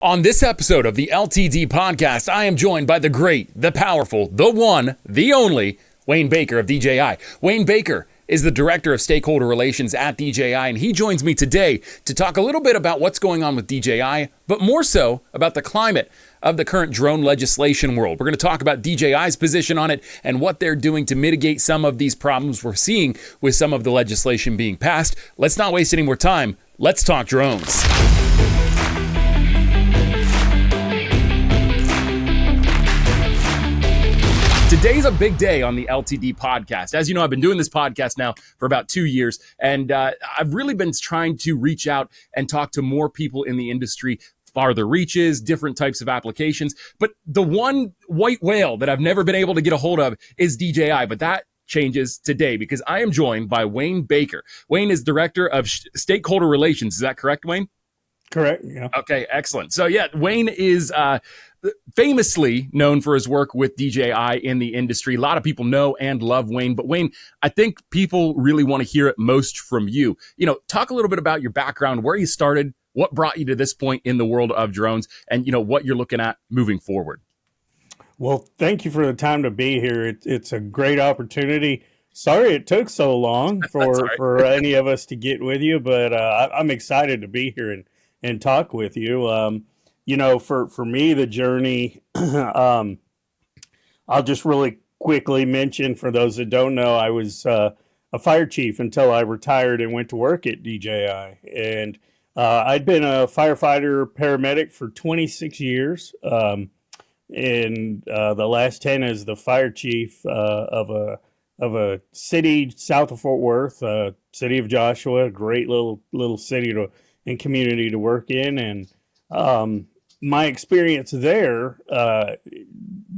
On this episode of the LTD Podcast, I am joined by the great, the powerful, the one, the only, Wayne Baker of DJI. Wayne Baker is the Director of Stakeholder Relations at DJI, and he joins me today to talk a little bit about what's going on with DJI, but more so about the climate of the current drone legislation world. We're going to talk about DJI's position on it and what they're doing to mitigate some of these problems we're seeing with some of the legislation being passed. Let's not waste any more time. Let's talk drones. Today's a big day on the LTD podcast. As you know, I've been doing this podcast now for about 2 years, and I've really been trying to reach out and talk to more people in the industry, farther reaches, different types of applications. But the one white whale that I've never been able to get a hold of is DJI, but that changes today because I am joined by Wayne Baker. Wayne is Director of Stakeholder Relations. Is that correct, Wayne? Correct, yeah. Okay, excellent. So yeah, Wayne is famously known for his work with DJI in the industry. A lot of people know and love Wayne, but Wayne, I think people really want to hear it most from you. You know, talk a little bit about your background, where you started, what brought you to this point in the world of drones, and you know what you're looking at moving forward. Well, thank you for the time to be here. It's a great opportunity. Sorry it took so long for any of us to get with you, but I'm excited to be here and talk with you. You know, for me, the journey, I'll just really quickly mention for those that don't know, I was a fire chief until I retired and went to work at DJI. And I'd been a firefighter paramedic for 26 years. And the last 10 as the fire chief of a city south of Fort Worth, city of Joshua, a great little city and community to work in. And my experience there,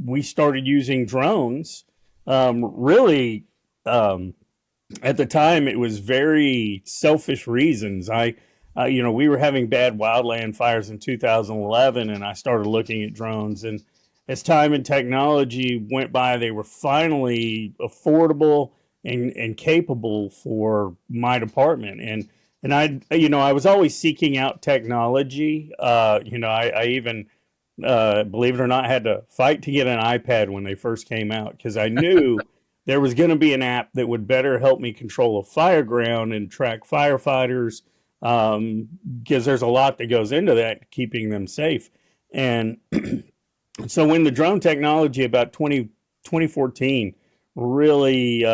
we started using drones. Really, at the time, it was very selfish reasons. We were having bad wildland fires in 2011, and I started looking at drones. And as time and technology went by, they were finally affordable and capable for my department. And I was always seeking out technology. I even, believe it or not, had to fight to get an iPad when they first came out because I knew there was going to be an app that would better help me control a fire ground and track firefighters because there's a lot that goes into that, keeping them safe. And so when the drone technology about 2014 really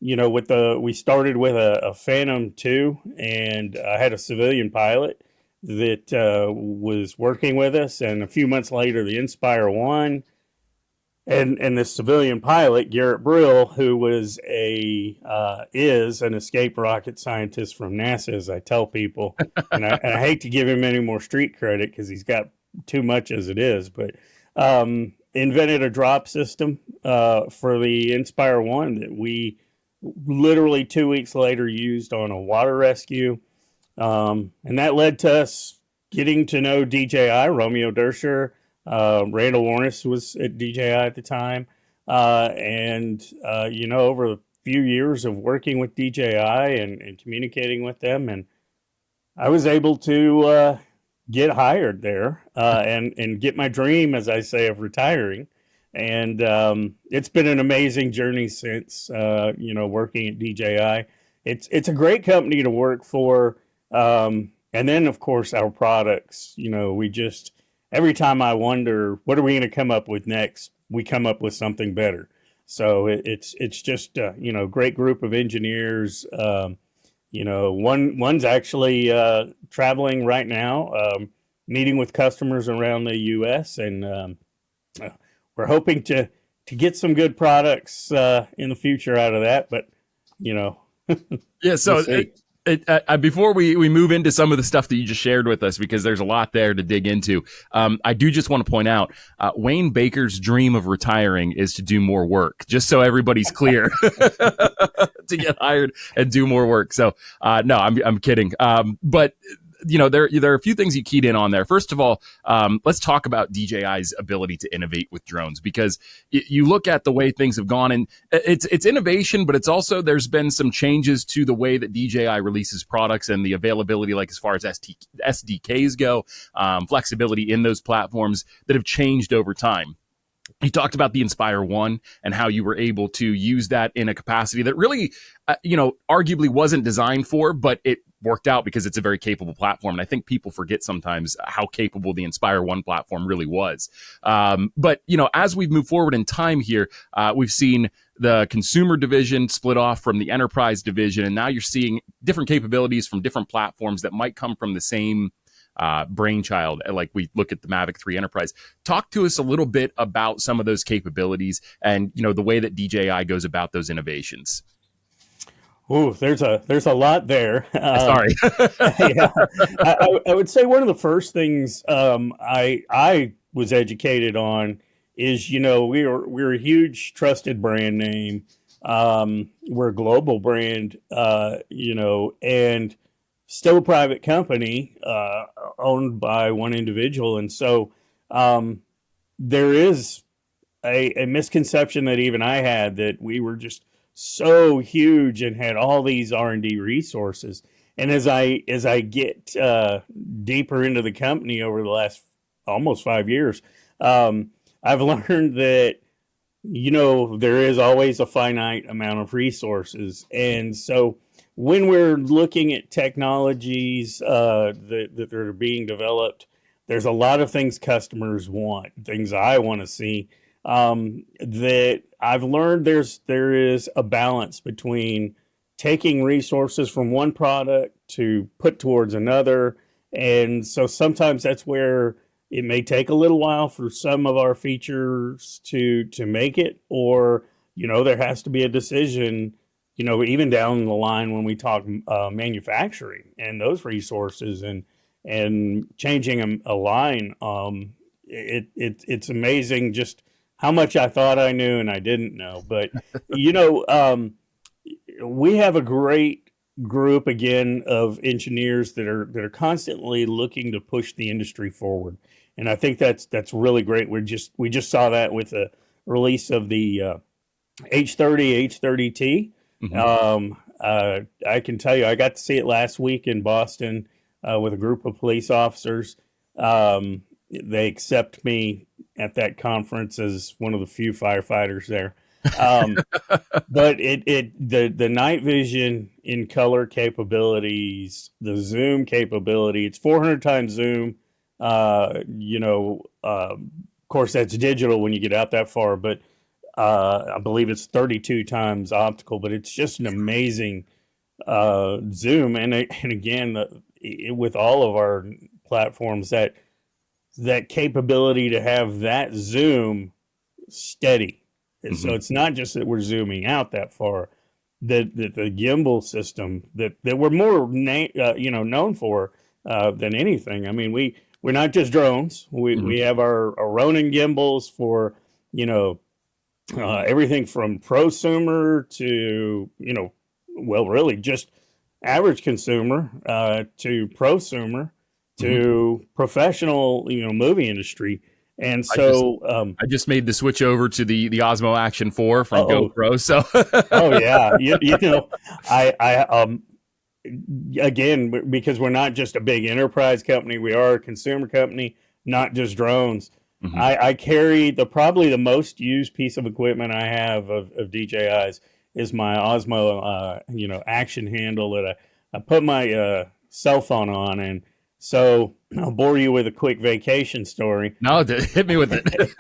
we started with a Phantom 2, and I had a civilian pilot that was working with us. And a few months later, the Inspire 1 and this civilian pilot, Garrett Brill, who is an escaped rocket scientist from NASA, as I tell people. And I hate to give him any more street credit because he's got too much as it is, but invented a drop system for the Inspire 1 that we literally 2 weeks later used on a water rescue. And that led to us getting to know DJI. Romeo Dersher, Randall Warnes was at DJI at the time. Over a few years of working with DJI and communicating with them, and I was able to get hired there and get my dream, as I say, of retiring. And it's been an amazing journey since, working at DJI. It's a great company to work for. And then, of course, our products, we just, every time I wonder, what are we going to come up with next? We come up with something better. So it's just, great group of engineers. One's actually traveling right now, meeting with customers around the U.S. and we're hoping to get some good products in the future out of that, but yeah. So before we move into some of the stuff that you just shared with us, because there's a lot there to dig into, I do just want to point out Wayne Baker's dream of retiring is to do more work, just so everybody's clear, to get hired and do more work. So no, I'm kidding. But there are a few things you keyed in on there. First of all, let's talk about DJI's ability to innovate with drones, because you look at the way things have gone, and it's innovation, but it's also, there's been some changes to the way that DJI releases products and the availability, like as far as SDKs go, flexibility in those platforms that have changed over time. You talked about the Inspire One and how you were able to use that in a capacity that really, arguably wasn't designed for, but it worked out because it's a very capable platform. And I think people forget sometimes how capable the Inspire One platform really was. But as we've moved forward in time here, we've seen the consumer division split off from the enterprise division. And now you're seeing different capabilities from different platforms that might come from the same brainchild. Like we look at the Mavic 3 Enterprise. Talk to us a little bit about some of those capabilities and the way that DJI goes about those innovations. Oh, there's a lot there. Sorry. Yeah, I would say one of the first things I was educated on is we're a huge trusted brand name. We're a global brand, and still a private company owned by one individual. And so there is a misconception that even I had, that we were just so huge and had all these R&D resources. And as I get deeper into the company over the last almost 5 years, I've learned that there is always a finite amount of resources. And so when we're looking at technologies that are being developed, there's a lot of things customers want, things I want to see, that I've learned there is a balance between taking resources from one product to put towards another. And so sometimes that's where it may take a little while for some of our features to make it, or, there has to be a decision, even down the line when we talk manufacturing and those resources and changing a line. It's amazing just how much I thought I knew and I didn't know. But, we have a great group, again, of engineers that are constantly looking to push the industry forward. And I think that's really great. We just saw that with the release of the H30, H30T. Mm-hmm. I can tell you, I got to see it last week in Boston with a group of police officers. They accept me at that conference as one of the few firefighters there. But the night vision in color capabilities, the zoom capability, it's 400 times zoom. Of course, that's digital when you get out that far, but I believe it's 32 times optical. But it's just an amazing zoom, and again, with all of our platforms, that capability to have that zoom steady. Mm-hmm. So it's not just that we're zooming out that far. That the gimbal system that we're more known for than anything. I mean, we're not just drones. We have our Ronin gimbals for, everything from prosumer to, really just average consumer to prosumer to professional, movie industry. And so I just made the switch over to the Osmo Action 4 from GoPro. So oh yeah, I again, because we're not just a big enterprise company, we are a consumer company, not just drones. Mm-hmm. I carry probably the most used piece of equipment I have of DJI's is my Osmo, action handle that I put my cell phone on. And so I'll bore you with a quick vacation story. No, hit me with it.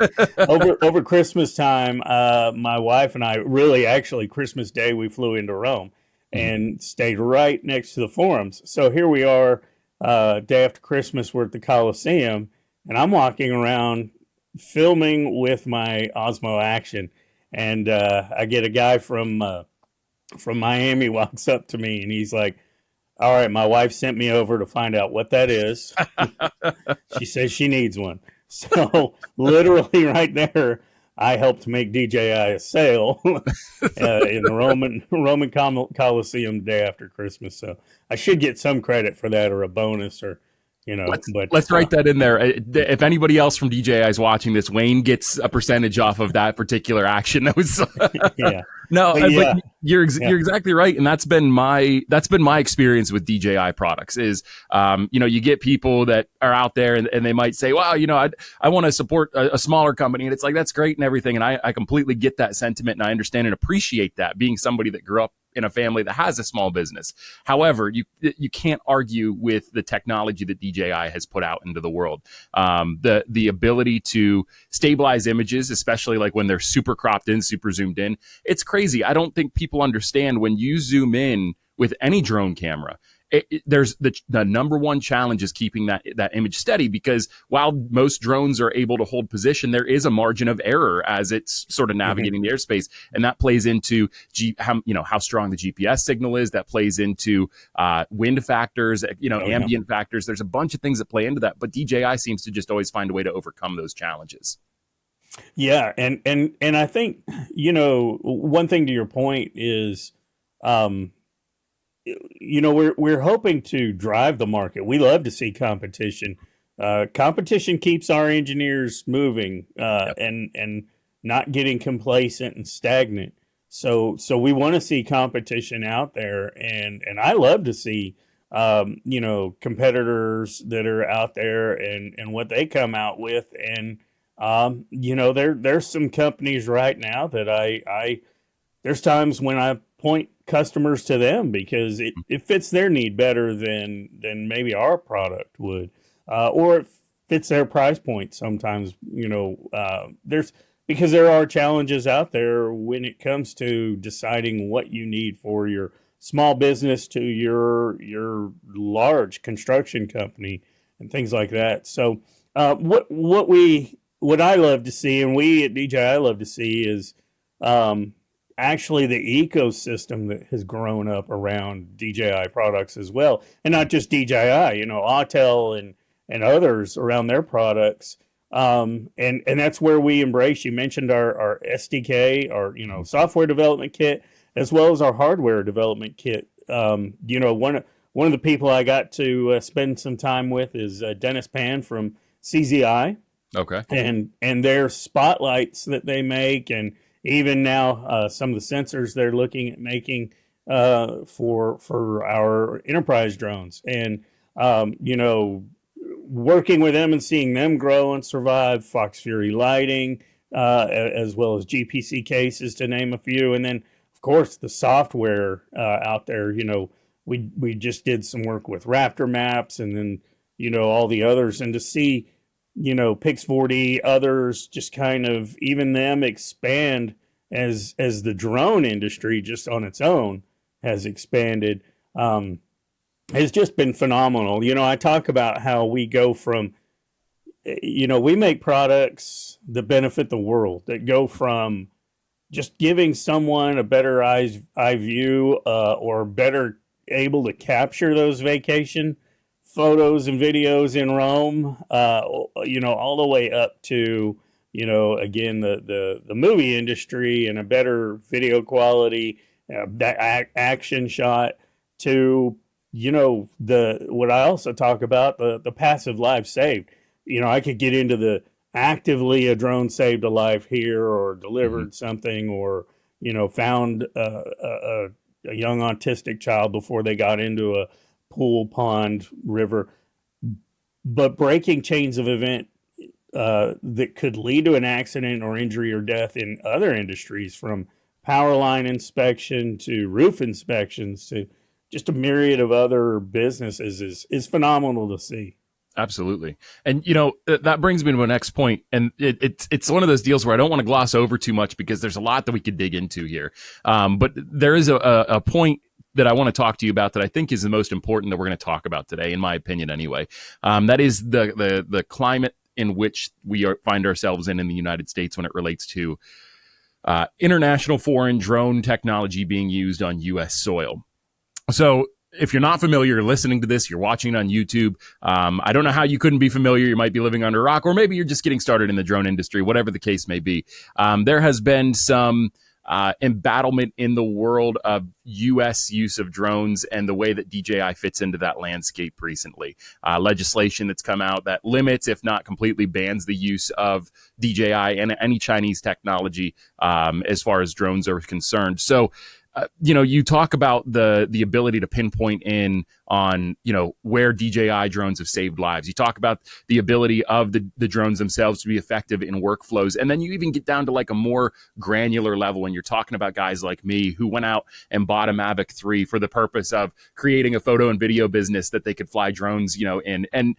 over Christmas time, my wife and I actually Christmas Day, we flew into Rome and stayed right next to the forums. So here we are, day after Christmas, we're at the Coliseum, and I'm walking around filming with my Osmo Action, and I get a guy from Miami walks up to me, and he's like, "All right, my wife sent me over to find out what that is." She says she needs one. So literally right there, I helped make DJI a sale in the Roman Coliseum the day after Christmas. So I should get some credit for that, or a bonus, or but Let's write that in there. If anybody else from DJI is watching this, Wayne gets a percentage off of that particular action. That was yeah. No, Yeah. but you're exactly right, and that's been my experience with DJI products. Is you get people that are out there and they might say, "Wow, I want to support a smaller company," and it's like, that's great and everything, and I completely get that sentiment, and I understand and appreciate that, being somebody that grew up in a family that has a small business. However, you can't argue with the technology that DJI has put out into the world. The ability to stabilize images, especially like when they're super cropped in, super zoomed in, it's crazy. I don't think people understand when you zoom in with any drone camera. There's the number one challenge is keeping that image steady, because while most drones are able to hold position, there is a margin of error as it's sort of navigating the airspace, and that plays into how strong the GPS signal is. That plays into wind factors, ambient factors. There's a bunch of things that play into that, but DJI seems to just always find a way to overcome those challenges. Yeah, and I think one thing to your point is, we're hoping to drive the market. We love to see competition. Competition keeps our engineers moving and not getting complacent and stagnant. So we want to see competition out there, and I love to see competitors that are out there and what they come out with. And there's some companies right now that I there's times when I point customers to them because it fits their need better than maybe our product would, or it fits their price point. Sometimes, because there are challenges out there when it comes to deciding what you need for your small business to your large construction company and things like that. So, what I love to see, and we at DJI love to see, is actually the ecosystem that has grown up around DJI products as well, and not just DJI. Autel and others around their products, and that's where we embrace. You mentioned our SDK, our software development kit, as well as our hardware development kit. One of the people I got to spend some time with is Dennis Pan from CZI. Okay. And their spotlights that they make, and even now some of the sensors they're looking at making for our enterprise drones, and working with them and seeing them grow and survive. Fox Fury lighting, as well as GPC cases, to name a few, and then of course the software out there. We just did some work with Raptor Maps, and then all the others, and to see Pix4D, others, just kind of even them expand as the drone industry just on its own has expanded, has just been phenomenal. I talk about how we go from, we make products that benefit the world, that go from just giving someone a better eye view, or better able to capture those vacation photos and videos in Rome, all the way up to, again, the movie industry and a better video quality, that action shot, to, what I also talk about, the passive life saved. I could get into the actively a drone saved a life here, or delivered something, or, found a young autistic child before they got into a pool, pond, river. But breaking chains of event that could lead to an accident or injury or death in other industries, from power line inspection to roof inspections to just a myriad of other businesses, is phenomenal to see. Absolutely. And, that brings me to my next point. And it's one of those deals where I don't want to gloss over too much, because there's a lot that we could dig into here. But there is a point that I want to talk to you about that I think is the most important that we're going to talk about today, in my opinion anyway. That is the climate in which we find ourselves in the United States when it relates to international foreign drone technology being used on U.S. soil. So if you're not familiar, you're listening to this, you're watching it on YouTube. I don't know how you couldn't be familiar. You might be living under a rock, or maybe you're just getting started in the drone industry, whatever the case may be. There has been some embattlement in the world of U.S. use of drones and the way that DJI fits into that landscape recently. Legislation that's come out that limits, if not completely bans, the use of DJI and any Chinese technology as far as drones are concerned. So, you talk about the ability to pinpoint in on, where DJI drones have saved lives. You talk about the ability of the drones themselves to be effective in workflows. And then you even get down to like a more granular level when you're talking about guys like me who went out and bought a Mavic 3 for the purpose of creating a photo and video business that they could fly drones, in. And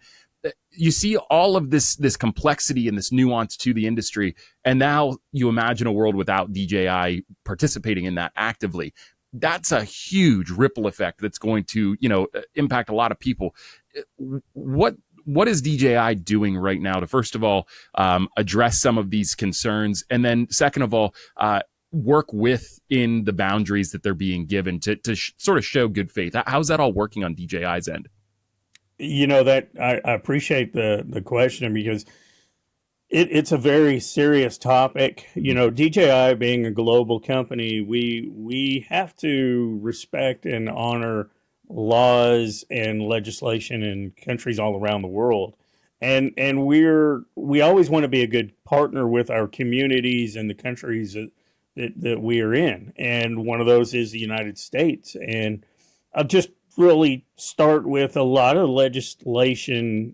you see all of this complexity and this nuance to the industry. And now you imagine a world without DJI participating in that actively. That's a huge ripple effect that's going to, impact a lot of people. What is DJI doing right now to, first of all, address some of these concerns? And then second of all, work within the boundaries that they're being given to sort of show good faith? How's that all working on DJI's end? That I appreciate the question, because it's a very serious topic. DJI being a global company, we have to respect and honor laws and legislation in countries all around the world. And we always want to be a good partner with our communities and the countries that we are in. And one of those is the United States. And I'll just really start with a lot of legislation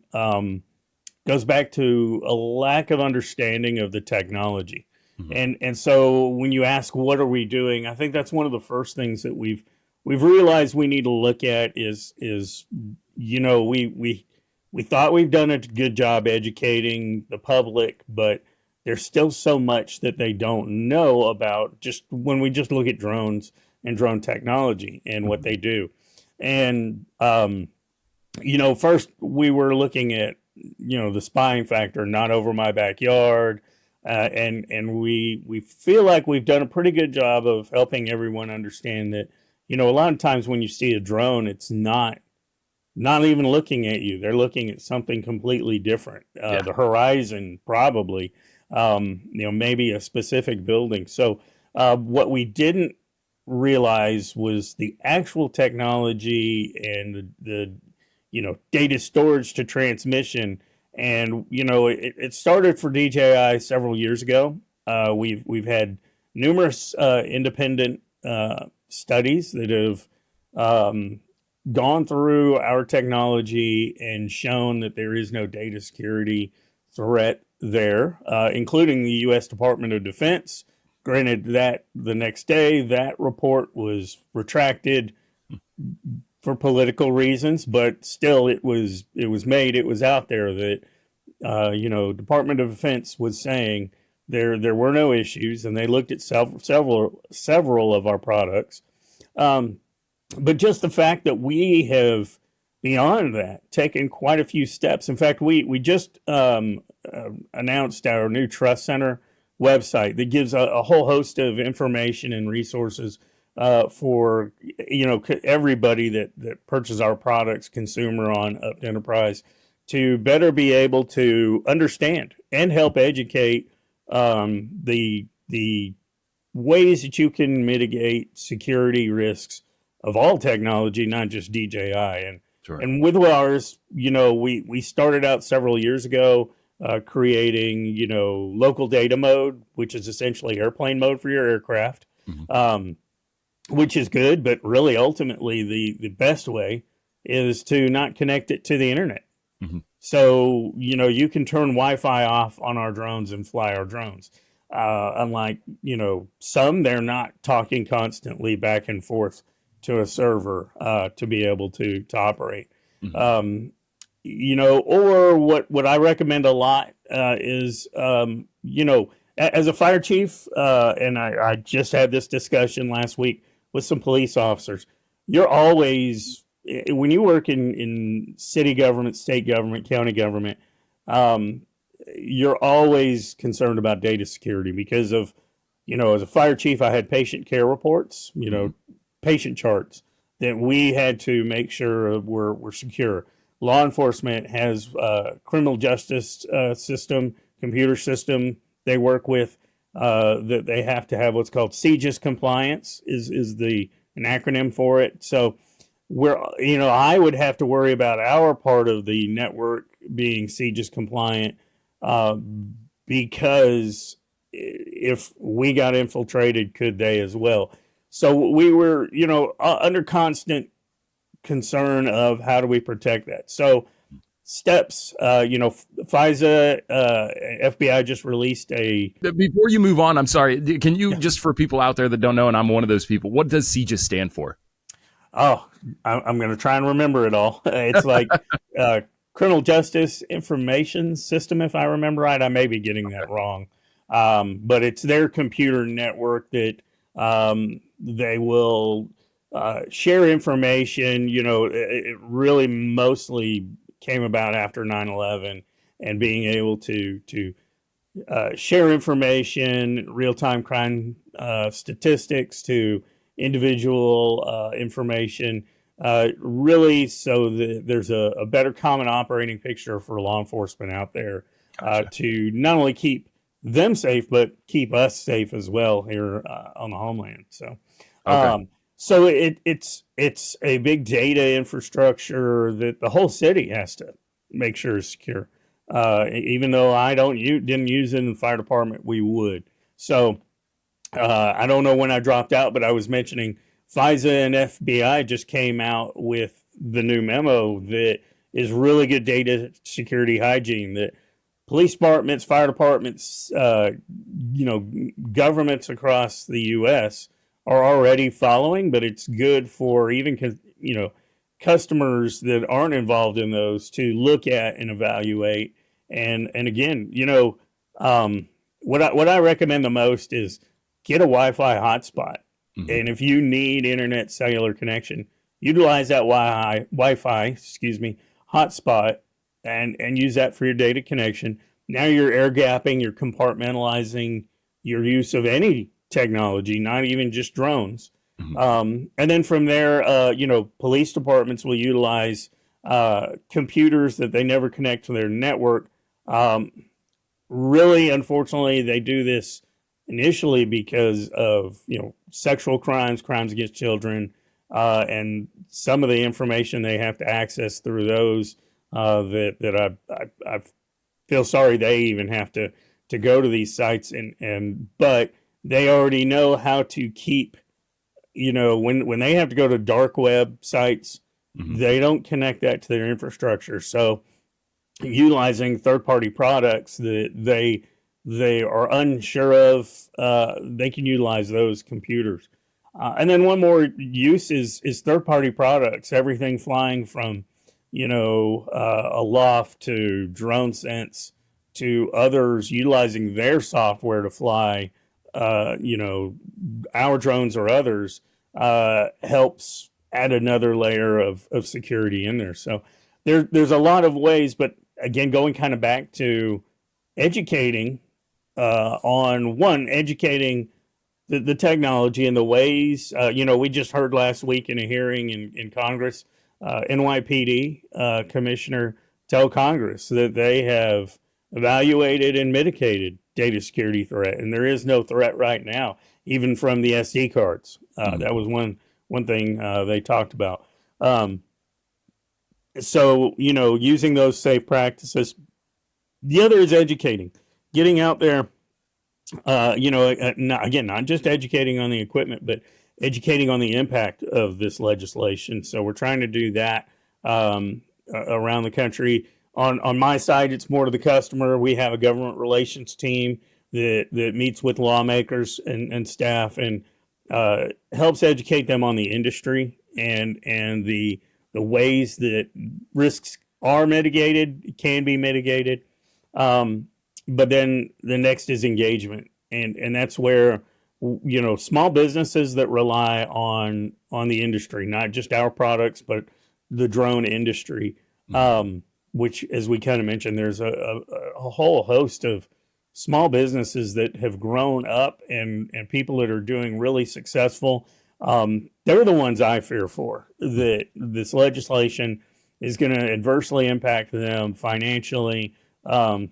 goes back to a lack of understanding of the technology. Mm-hmm. And so when you ask, what are we doing? I think that's one of the first things that we've realized we need to look at is we thought we've done a good job educating the public, but there's still so much that they don't know about just when we just look at drones and drone technology and what they do. And, first we were looking at, the spying factor, not over my backyard. And we feel like we've done a pretty good job of helping everyone understand that, a lot of times when you see a drone, it's not even looking at you. They're looking at something completely different. The horizon, probably, maybe a specific building. So, what we didn't realize was the actual technology and the data storage to transmission. And it started for DJI several years ago. We've had numerous independent studies that have gone through our technology and shown that there is no data security threat there, including the U.S. Department of Defense. Granted, that the next day that report was retracted for political reasons, but still it was out there that Department of Defense was saying there were no issues, and they looked at several of our products. But just the fact that we have, beyond that, taken quite a few steps. In fact, we just announced our new Trust Center website that gives a whole host of information and resources for everybody that purchases our products, consumer on up to enterprise, to better be able to understand and help educate the ways that you can mitigate security risks of all technology, not just DJI. And Sure. And with ours, we started out several years ago creating, local data mode, which is essentially airplane mode for your aircraft, which is good. But really, ultimately, the best way is to not connect it to the internet. Mm-hmm. So, you can turn Wi-Fi off on our drones and fly our drones. Unlike, some, they're not talking constantly back and forth to a server to be able to operate. Mm-hmm. Or what I recommend a lot is, as a fire chief, and I just had this discussion last week with some police officers, you're always, when you work in city government, state government, county government, you're always concerned about data security because of, as a fire chief, I had patient care reports, patient charts, that we had to make sure we're secure. Law enforcement has criminal justice system, computer system they work with, that they have to have what's called CJIS compliance is an acronym for it. So I would have to worry about our part of the network being CJIS compliant, because if we got infiltrated, could they as well? So we were, under constant concern of how do we protect that. So steps, FISA, FBI just released a... Before you move on, I'm sorry, can you, just for people out there that don't know, and I'm one of those people, what does CJIS stand for? Oh, I'm going to try and remember it all. It's like Criminal Justice Information System, if I remember right. I may be getting that wrong. But it's their computer network that they will share information. It really mostly came about after 9/11, and being able to share information, real-time crime statistics to individual information, really so that there's a better common operating picture for law enforcement out there. Gotcha. To not only keep them safe, but keep us safe as well here on the homeland. So, okay. So it's a big data infrastructure that the whole city has to make sure is secure. Even though I didn't use it in the fire department, we would. So I don't know when I dropped out, but I was mentioning FISA and FBI just came out with the new memo that is really good data security hygiene that police departments, fire departments, governments across the U.S. are already following, but it's good for even, customers that aren't involved in those to look at and evaluate. And again, what I recommend the most is get a Wi-Fi hotspot. Mm-hmm. And if you need internet cellular connection, utilize that Wi-Fi hotspot and use that for your data connection. Now you're air gapping, you're compartmentalizing your use of any technology, not even just drones. Mm-hmm. And then from there, police departments will utilize computers that they never connect to their network. Really, unfortunately, they do this initially because of sexual crimes against children, and some of the information they have to access through those that I feel sorry they even have to go to these sites but they already know how to keep when they have to go to dark web sites, mm-hmm. they don't connect that to their infrastructure. So utilizing third-party products that they are unsure of, they can utilize those computers. And then one more use is third-party products, everything flying from, Aloft to DroneSense to others utilizing their software to fly, our drones or others, helps add another layer of security in there. So there's a lot of ways, but again, going kind of back to educating, educating the technology and the ways, we just heard last week in a hearing in Congress, NYPD commissioner tell Congress that they have evaluated and mitigated data security threat, and there is no threat right now, even from the SD cards. That was one thing they talked about. So using those safe practices. The other is educating, getting out there. Not just educating on the equipment, but educating on the impact of this legislation. So we're trying to do that around the country. On my side, it's more to the customer. We have a government relations team that meets with lawmakers and staff and helps educate them on the industry and the ways that risks are mitigated, can be mitigated. But then the next is engagement. And that's where, small businesses that rely on the industry, not just our products, but the drone industry, which, as we kind of mentioned, there's a whole host of small businesses that have grown up and people that are doing really successful. They're the ones I fear for, that this legislation is going to adversely impact them financially, to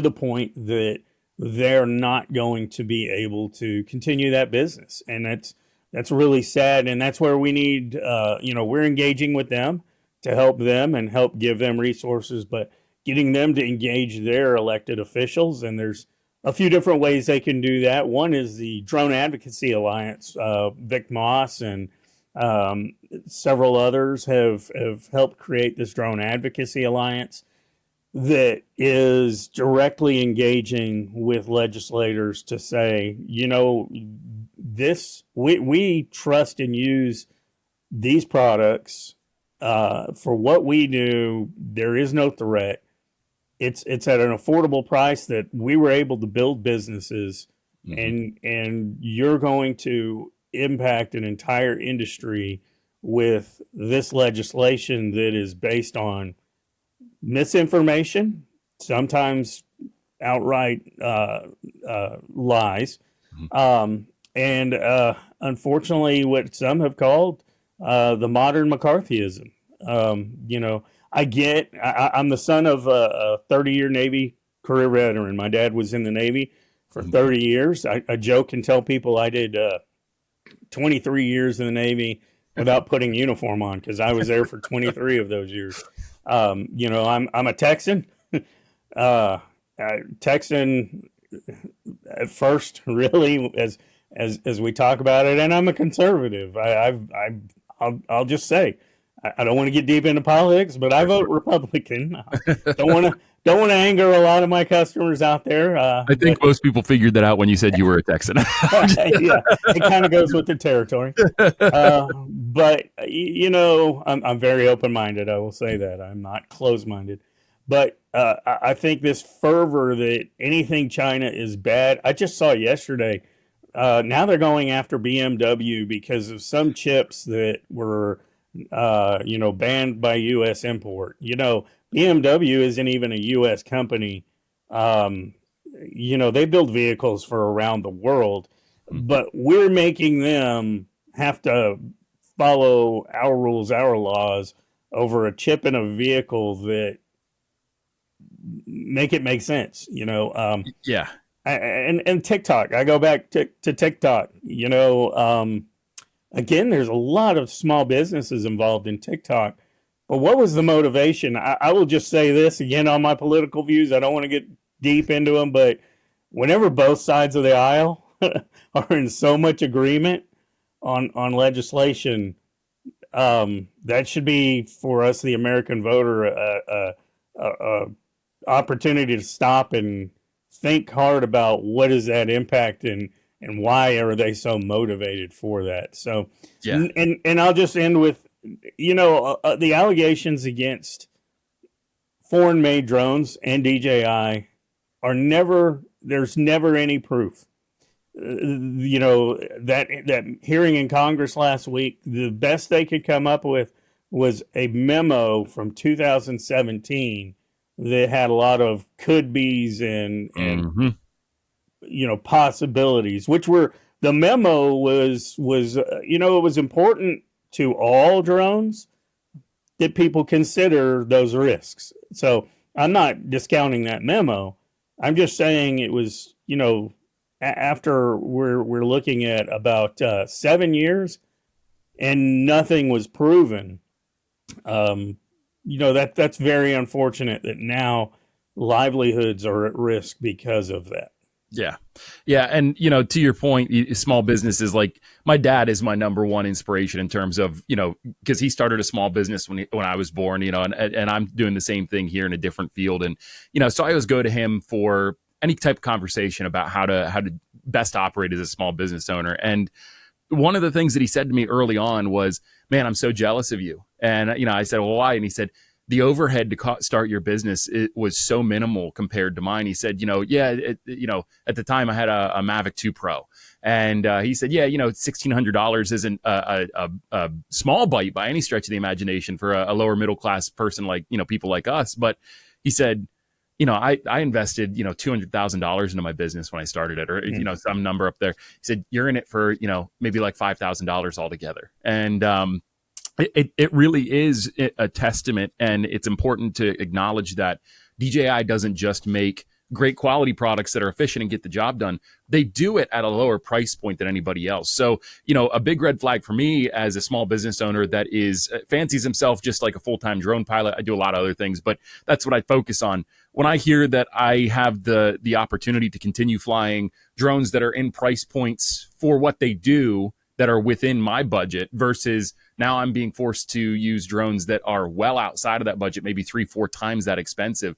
the point that they're not going to be able to continue that business. And that's really sad. And that's where we need, we're engaging with them to help them and help give them resources, but getting them to engage their elected officials. And there's a few different ways they can do that. One is the Drone Advocacy Alliance. Vic Moss and several others have helped create this Drone Advocacy Alliance that is directly engaging with legislators to say, we trust and use these products for what we do. There is no threat. It's at an affordable price that we were able to build businesses, and you're going to impact an entire industry with this legislation that is based on misinformation, sometimes outright lies, and unfortunately what some have called the modern McCarthyism. I'm the son of a 30-year Navy career veteran. My dad was in the Navy for 30 years. I joke and tell people I did 23 years in the Navy without putting uniform on, because I was there for 23 of those years. I'm a Texan. Texan at first, really, as we talk about it, and I'm a conservative. I'll just say, I don't want to get deep into politics, but I vote Republican. Don't want to anger a lot of my customers out there. I think most people figured that out when you said you were a Texan. Yeah, it kind of goes with the territory. But I'm very open-minded. I will say that I'm not closed-minded. But I think this fervor that anything China is bad. I just saw yesterday. Now they're going after BMW because of some chips that were banned by U.S. import. BMW isn't even a U.S. company. They build vehicles for around the world, but we're making them have to follow our rules, our laws over a chip in a vehicle that make it make sense. Yeah. And TikTok, I go back to TikTok, again, there's a lot of small businesses involved in TikTok, but what was the motivation? I will just say this again on my political views. I don't want to get deep into them, but whenever both sides of the aisle are in so much agreement on legislation, that should be for us, the American voter, a opportunity to stop and think hard about what is that impact and why are they so motivated for that. So, yeah. And I'll just end with, the allegations against foreign-made drones and DJI there's never any proof. That hearing in Congress last week, the best they could come up with was a memo from 2017 that had a lot of could-be's and possibilities, which were, the memo was it was important to all drones that people consider those risks. So I'm not discounting that memo. I'm just saying it was, after we're looking at about 7 years and nothing was proven. That's very unfortunate that now livelihoods are at risk because of that. Yeah. Yeah. And, to your point, small businesses, like my dad is my number one inspiration in terms of, because he started a small business when I was born, and I'm doing the same thing here in a different field. And, so I always go to him for any type of conversation about how to best operate as a small business owner. And one of the things that he said to me early on was, man, I'm so jealous of you. And, I said, well, why? And he said, the overhead to start your business, it was so minimal compared to mine. He said, at the time I had a Mavic 2 Pro, and he said, $1,600 isn't a small bite by any stretch of the imagination for a lower middle class person like, people like us. But he said, I invested, $200,000 into my business when I started it, or, some number up there. He said, you're in it for, maybe like $5,000 altogether. And, it really is a testament, and it's important to acknowledge that DJI doesn't just make great quality products that are efficient and get the job done. They do it at a lower price point than anybody else. So, a big red flag for me as a small business owner that fancies himself just like a full-time drone pilot. I do a lot of other things, but that's what I focus on. When I hear that I have the opportunity to continue flying drones that are in price points for what they do that are within my budget versus now I'm being forced to use drones that are well outside of that budget, maybe 3-4 times that expensive.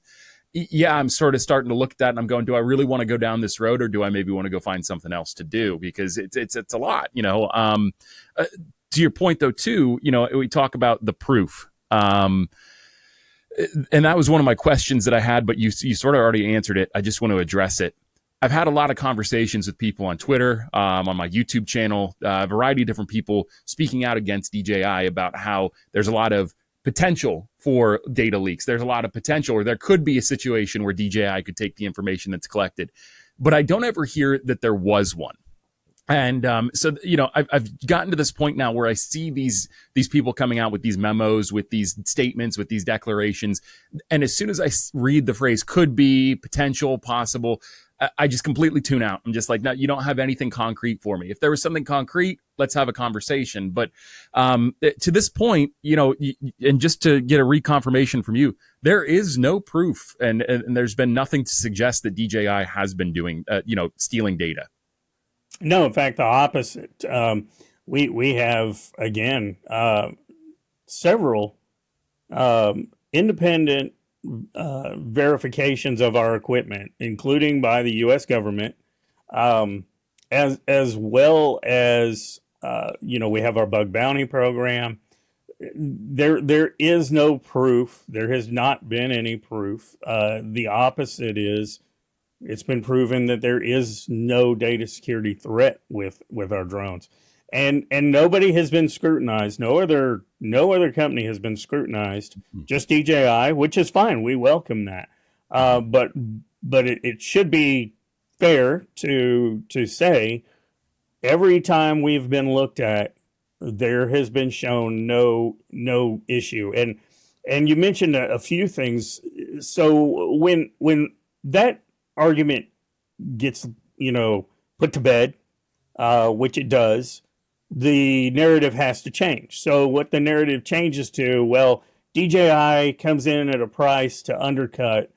Yeah, I'm sort of starting to look at that and I'm going, do I really want to go down this road, or do I maybe want to go find something else to do? Because it's a lot, to your point though, too, we talk about the proof. And that was one of my questions that I had, but you sort of already answered it. I just want to address it. I've had a lot of conversations with people on Twitter, on my YouTube channel, a variety of different people speaking out against DJI about how there's a lot of potential for data leaks. There's a lot of potential, or there could be a situation where DJI could take the information that's collected. But I don't ever hear that there was one. And so, I've gotten to this point now where I see these people coming out with these memos, with these statements, with these declarations. And as soon as I read the phrase could be, potential, possible, I just completely tune out. I'm just like, no, you don't have anything concrete for me. If there was something concrete, let's have a conversation. But to this point, and just to get a reconfirmation from you, there is no proof, and there's been nothing to suggest that DJI has been doing, stealing data. No, in fact, the opposite. We have, again, several independent verifications of our equipment, including by the U.S. government, as well as we have our bug bounty program. There is no proof. There has not been any proof. The opposite is, it's been proven that there is no data security threat with our drones, and nobody has been scrutinized. No other company has been scrutinized. Just DJI, which is fine. We welcome that. But it should be fair to say every time we've been looked at, there has been shown no issue. And you mentioned a few things. So when that argument gets put to bed, which it does, the narrative has to change. So what the narrative changes to, well, DJI comes in at a price to undercut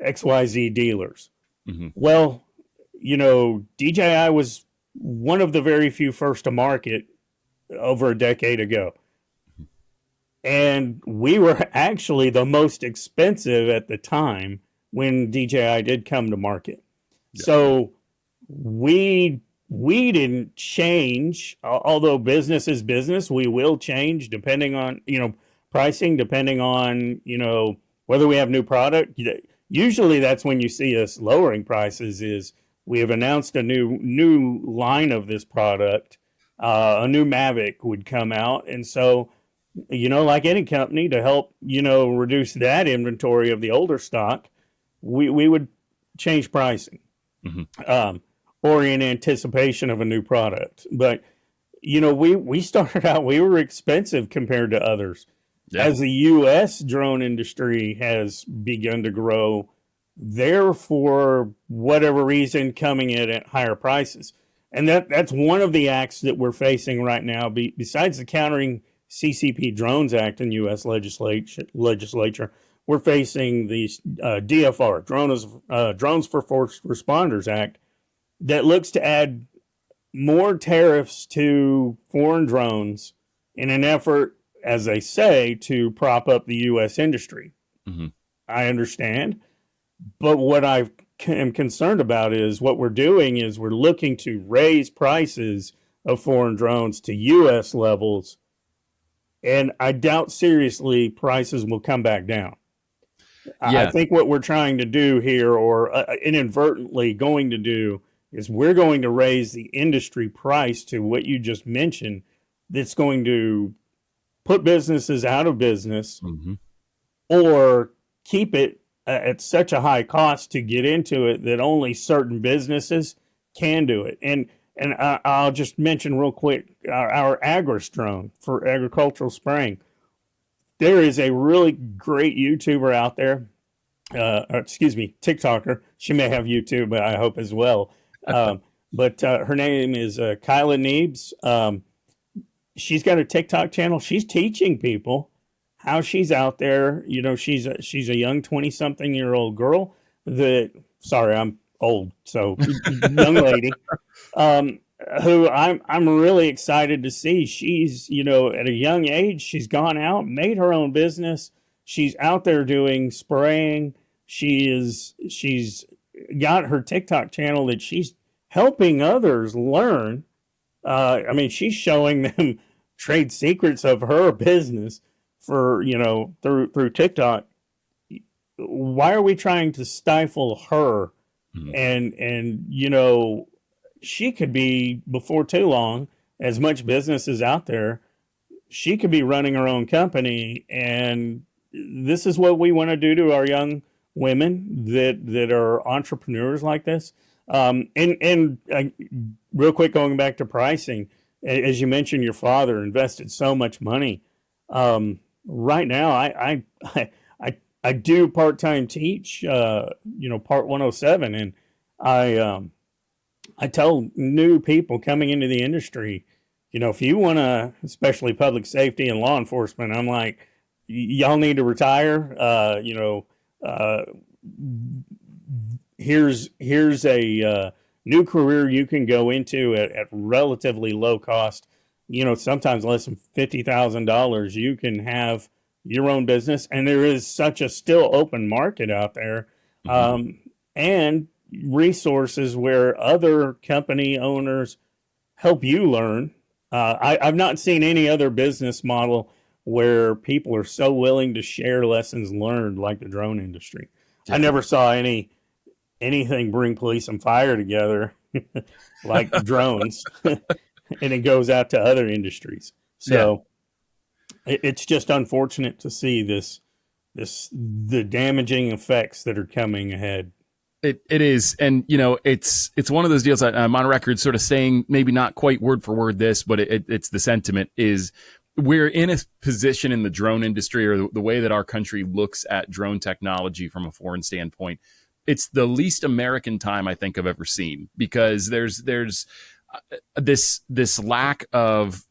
XYZ dealers. Mm-hmm. Well, DJI was one of the very few first to market over a decade ago. And we were actually the most expensive at the time when DJI did come to market. Yeah. So we didn't change, although business is business. We will change depending on, pricing, depending on, whether we have new product. Usually that's when you see us lowering prices, is we have announced a new line of this product. A new Mavic would come out. And so, like any company, to help, reduce that inventory of the older stock, we would change pricing, or in anticipation of a new product. But, we started out, we were expensive compared to others. Yeah. As the U.S. drone industry has begun to grow, they're, for whatever reason, coming in at higher prices. And that's one of the acts that we're facing right now. Besides the Countering CCP Drones Act in U.S. legislature, we're facing the DFR, Drones for First Responders Act, that looks to add more tariffs to foreign drones in an effort, as they say, to prop up the U.S. industry. Mm-hmm. I understand. But what I am concerned about is what we're doing is we're looking to raise prices of foreign drones to U.S. levels. And I doubt seriously prices will come back down. Yeah. I think what we're trying to do here, or inadvertently going to do, is we're going to raise the industry price to what you just mentioned. That's going to put businesses out of business, or keep it at such a high cost to get into it that only certain businesses can do it. And I'll just mention real quick our Agris drone for agricultural spraying. There is a really great YouTuber out there, TikToker. She may have YouTube, I hope, as well. But her name is Kyla Neebs. She's got a TikTok channel. She's teaching people how she's out there. You know, she's a young 20-something-year-old girl that, sorry, I'm old, so young lady, who I'm really excited to see. She's, you know, at a young age, she's gone out, made her own business. She's out there doing spraying. She's got her TikTok channel that she's helping others learn. I mean, she's showing them trade secrets of her business for, you know, through TikTok. Why are we trying to stifle her? And you know, she could be, before too long, as much business is out there, she could be running her own company. And this is what we want to do to our young women that are entrepreneurs like this. Real quick, going back to pricing, as you mentioned, your father invested so much money. Right now, I do part-time teach, you know, Part 107, and I tell new people coming into the industry, you know, if you want to, especially public safety and law enforcement, I'm like, y'all need to retire. You know, here's a new career you can go into at relatively low cost. You know, sometimes less than $50,000. You can have your own business, and there is such a still open market out there, and resources where other company owners help you learn. I've not seen any other business model where people are so willing to share lessons learned like the drone industry. I never saw anything bring police and fire together like drones, and it goes out to other industries. So it's just unfortunate to see the damaging effects that are coming ahead. It is. And, you know, it's one of those deals that I'm on record sort of saying, maybe not quite word for word this, but it's the sentiment is we're in a position in the drone industry, or the way that our country looks at drone technology from a foreign standpoint. It's the least American time I think I've ever seen, because there's this lack of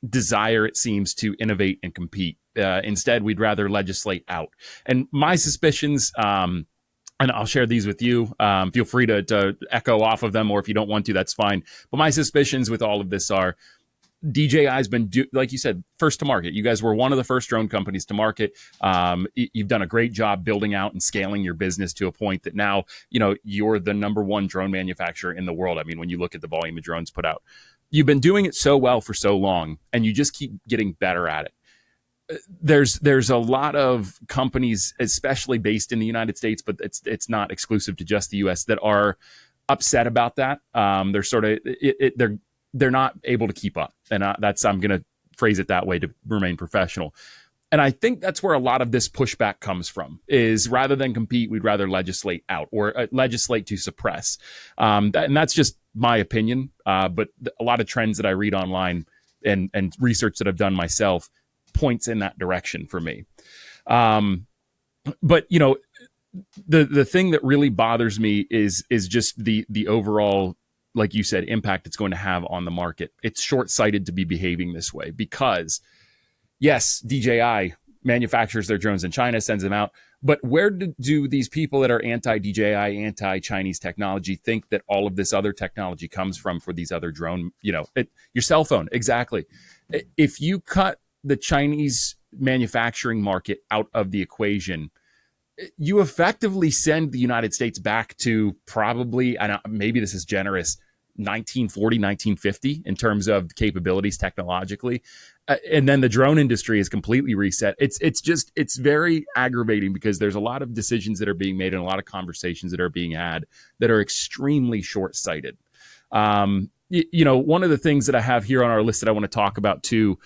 desire, it seems, to innovate and compete. Instead, we'd rather legislate out. And my suspicions, and I'll share these with you. Feel free to echo off of them, or if you don't want to, that's fine. But my suspicions with all of this are DJI's been, like you said, first to market. You guys were one of the first drone companies to market. You've done a great job building out and scaling your business to a point that now, you know, you're the number one drone manufacturer in the world. I mean, when you look at the volume of drones put out, you've been doing it so well for so long, and you just keep getting better at it. There's a lot of companies, especially based in the United States, but it's not exclusive to just the U.S., that are upset about that. They're sort of they're not able to keep up, and I'm going to phrase it that way to remain professional. And I think that's where a lot of this pushback comes from, is rather than compete, we'd rather legislate out, or legislate to suppress. And that's just my opinion. But a lot of trends that I read online and research that I've done myself points in that direction for me. But, you know, the thing that really bothers me is just the overall, like you said, impact it's going to have on the market. It's short-sighted to be behaving this way, because yes, DJI manufactures their drones in China, sends them out. But where do these people that are anti-DJI, anti-Chinese technology think that all of this other technology comes from for these other drone, you know, your cell phone? Exactly. If you cut the Chinese manufacturing market out of the equation, you effectively send the United States back to probably, and maybe this is generous, 1940, 1950 in terms of capabilities technologically. And then the drone industry is completely reset. It's very aggravating, because there's a lot of decisions that are being made and a lot of conversations that are being had that are extremely short-sighted. You one of the things that I have here on our list that I want to talk about too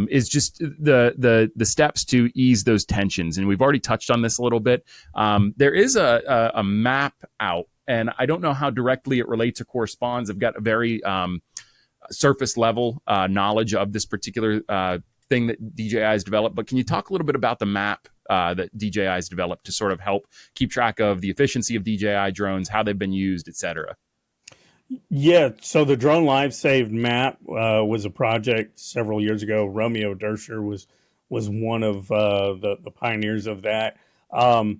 is just the steps to ease those tensions. And we've already touched on this a little bit. There is a map out, and I don't know how directly it relates or corresponds. I've got a very surface level knowledge of this particular thing that DJI has developed. But can you talk a little bit about the map that DJI has developed to sort of help keep track of the efficiency of DJI drones, how they've been used, et cetera? Yeah, so the Drone Life Saved map was a project several years ago. Romeo Dersher was one of the pioneers of that. We're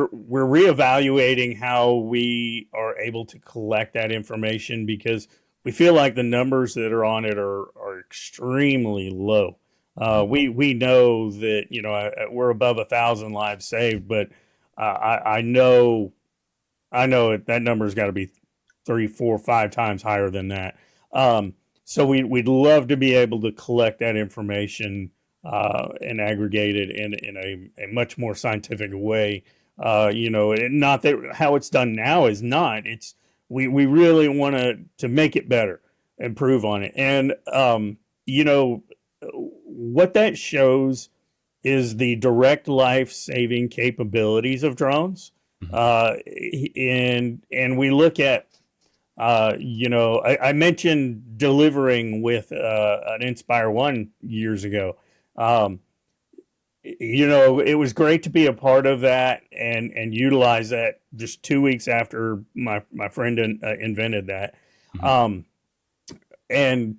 reevaluating how we are able to collect that information because we feel like the numbers that are on it are extremely low. We know that we're above 1,000 lives saved, but I know that number's got to be 3, 4, 5 times higher than that. So we'd love to be able to collect that information and aggregate it in a much more scientific way. Not that how it's done now is not. It's we really want to make it better, improve on it, and what that shows is the direct life-saving capabilities of drones. And we look at I mentioned delivering with an Inspire 1 years ago. It was great to be a part of that and utilize that just 2 weeks after my friend invented that. And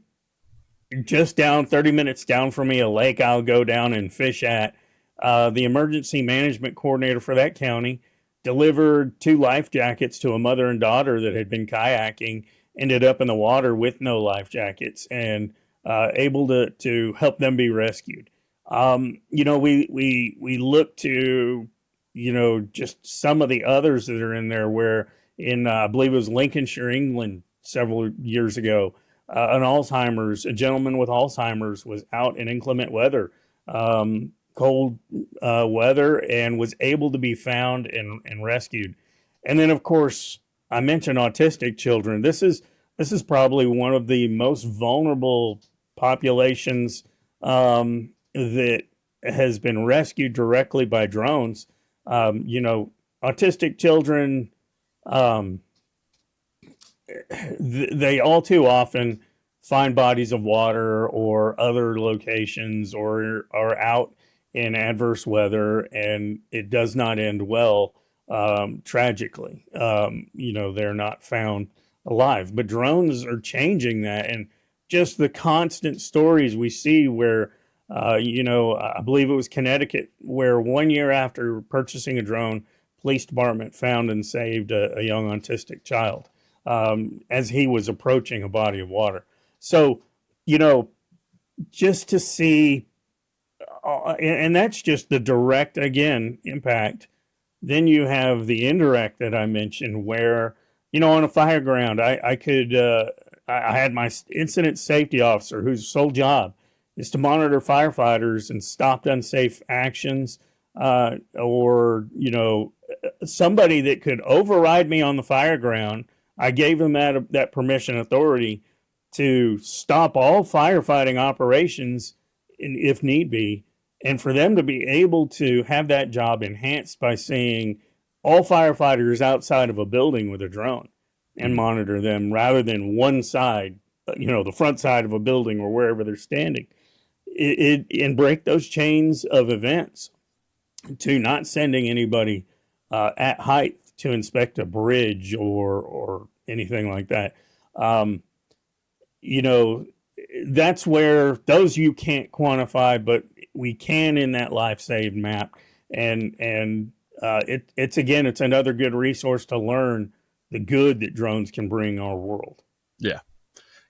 just down 30 minutes down from me, a lake I'll go down and fish at, the emergency management coordinator for that county delivered 2 life jackets to a mother and daughter that had been kayaking, ended up in the water with no life jackets, and able to help them be rescued. We look to, just some of the others that are in there where I believe it was Lincolnshire, England, several years ago, a gentleman with Alzheimer's was out in inclement weather, cold weather, and was able to be found and rescued. And then, of course, I mentioned autistic children. This is probably one of the most vulnerable populations that has been rescued directly by drones. Autistic children, they all too often find bodies of water or other locations or are out in adverse weather, and it does not end well, tragically. They're not found alive. But drones are changing that, and just the constant stories we see where, I believe it was Connecticut, where 1 year after purchasing a drone, police department found and saved a young autistic child as he was approaching a body of water. So, just to see, and that's just the direct, again, impact. Then you have the indirect that I mentioned where, on a fire ground, I had my incident safety officer whose sole job is to monitor firefighters and stop unsafe actions, or, somebody that could override me on the fire ground. I gave them that permission authority to stop all firefighting operations if need be, and for them to be able to have that job enhanced by seeing all firefighters outside of a building with a drone and monitor them rather than one side, the front side of a building or wherever they're standing, and break those chains of events to not sending anybody at height to inspect a bridge or anything like that. That's where those you can't quantify, but we can in that life saved map. And it's another good resource to learn the good that drones can bring our world. Yeah.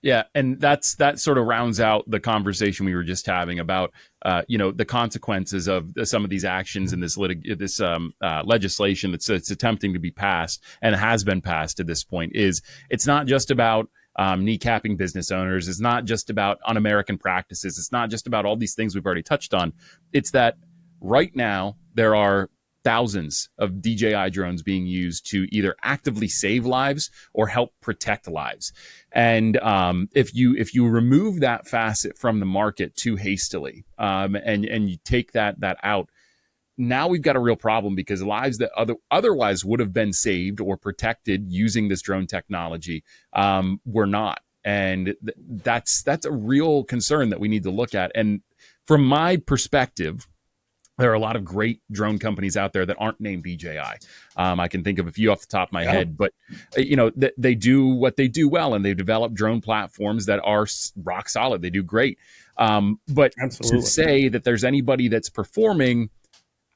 Yeah. And that sort of rounds out the conversation we were just having about, the consequences of some of these actions in this legislation that's attempting to be passed and has been passed to this point. It's not just about kneecapping business owners. It's not just about un-American practices. It's not just about all these things we've already touched on. It's that right now there are thousands of DJI drones being used to either actively save lives or help protect lives. And if you remove that facet from the market too hastily, and you take that out, now we've got a real problem, because lives that otherwise would have been saved or protected using this drone technology were not. And that's a real concern that we need to look at. And from my perspective, there are a lot of great drone companies out there that aren't named DJI. I can think of a few off the top of my head, but they do what they do well, and they've developed drone platforms that are rock solid. They do great. But Absolutely. to say that there's anybody that's performing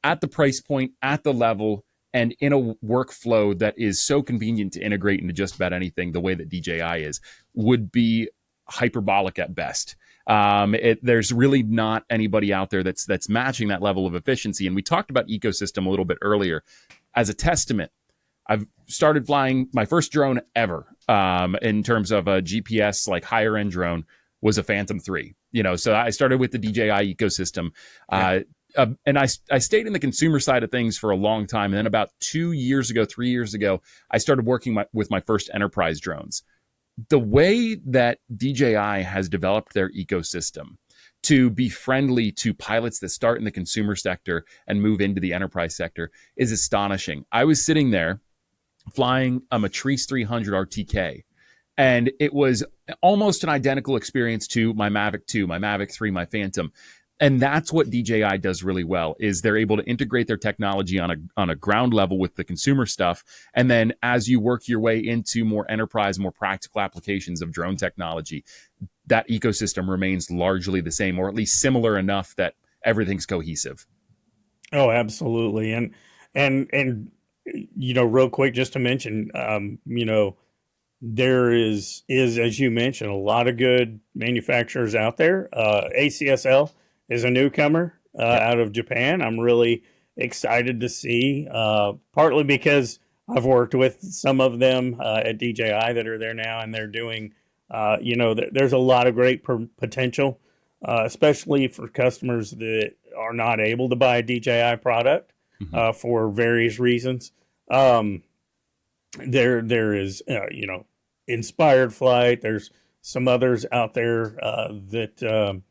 at the price point, at the level, and in a workflow that is so convenient to integrate into just about anything the way that DJI is, would be hyperbolic at best. There's really not anybody out there that's matching that level of efficiency. And we talked about ecosystem a little bit earlier. As a testament, I've started flying my first drone ever, in terms of a GPS, like higher end drone, was a Phantom 3. So I started with the DJI ecosystem. And I stayed in the consumer side of things for a long time. And then about 3 years ago, I started working with my first enterprise drones. The way that DJI has developed their ecosystem to be friendly to pilots that start in the consumer sector and move into the enterprise sector is astonishing. I was sitting there flying a Matrice 300 RTK, and it was almost an identical experience to my Mavic 2, my Mavic 3, my Phantom. And that's what DJI does really well, is they're able to integrate their technology on a ground level with the consumer stuff. And then as you work your way into more enterprise, more practical applications of drone technology, that ecosystem remains largely the same, or at least similar enough that everything's cohesive. Oh, absolutely. And real quick, just to mention, there is, as you mentioned, a lot of good manufacturers out there. ACSL is a newcomer out of Japan. I'm really excited to see, partly because I've worked with some of them at DJI that are there now, and they're doing, there's a lot of great potential, especially for customers that are not able to buy a DJI product for various reasons. There is, Inspired Flight. There's some others out there that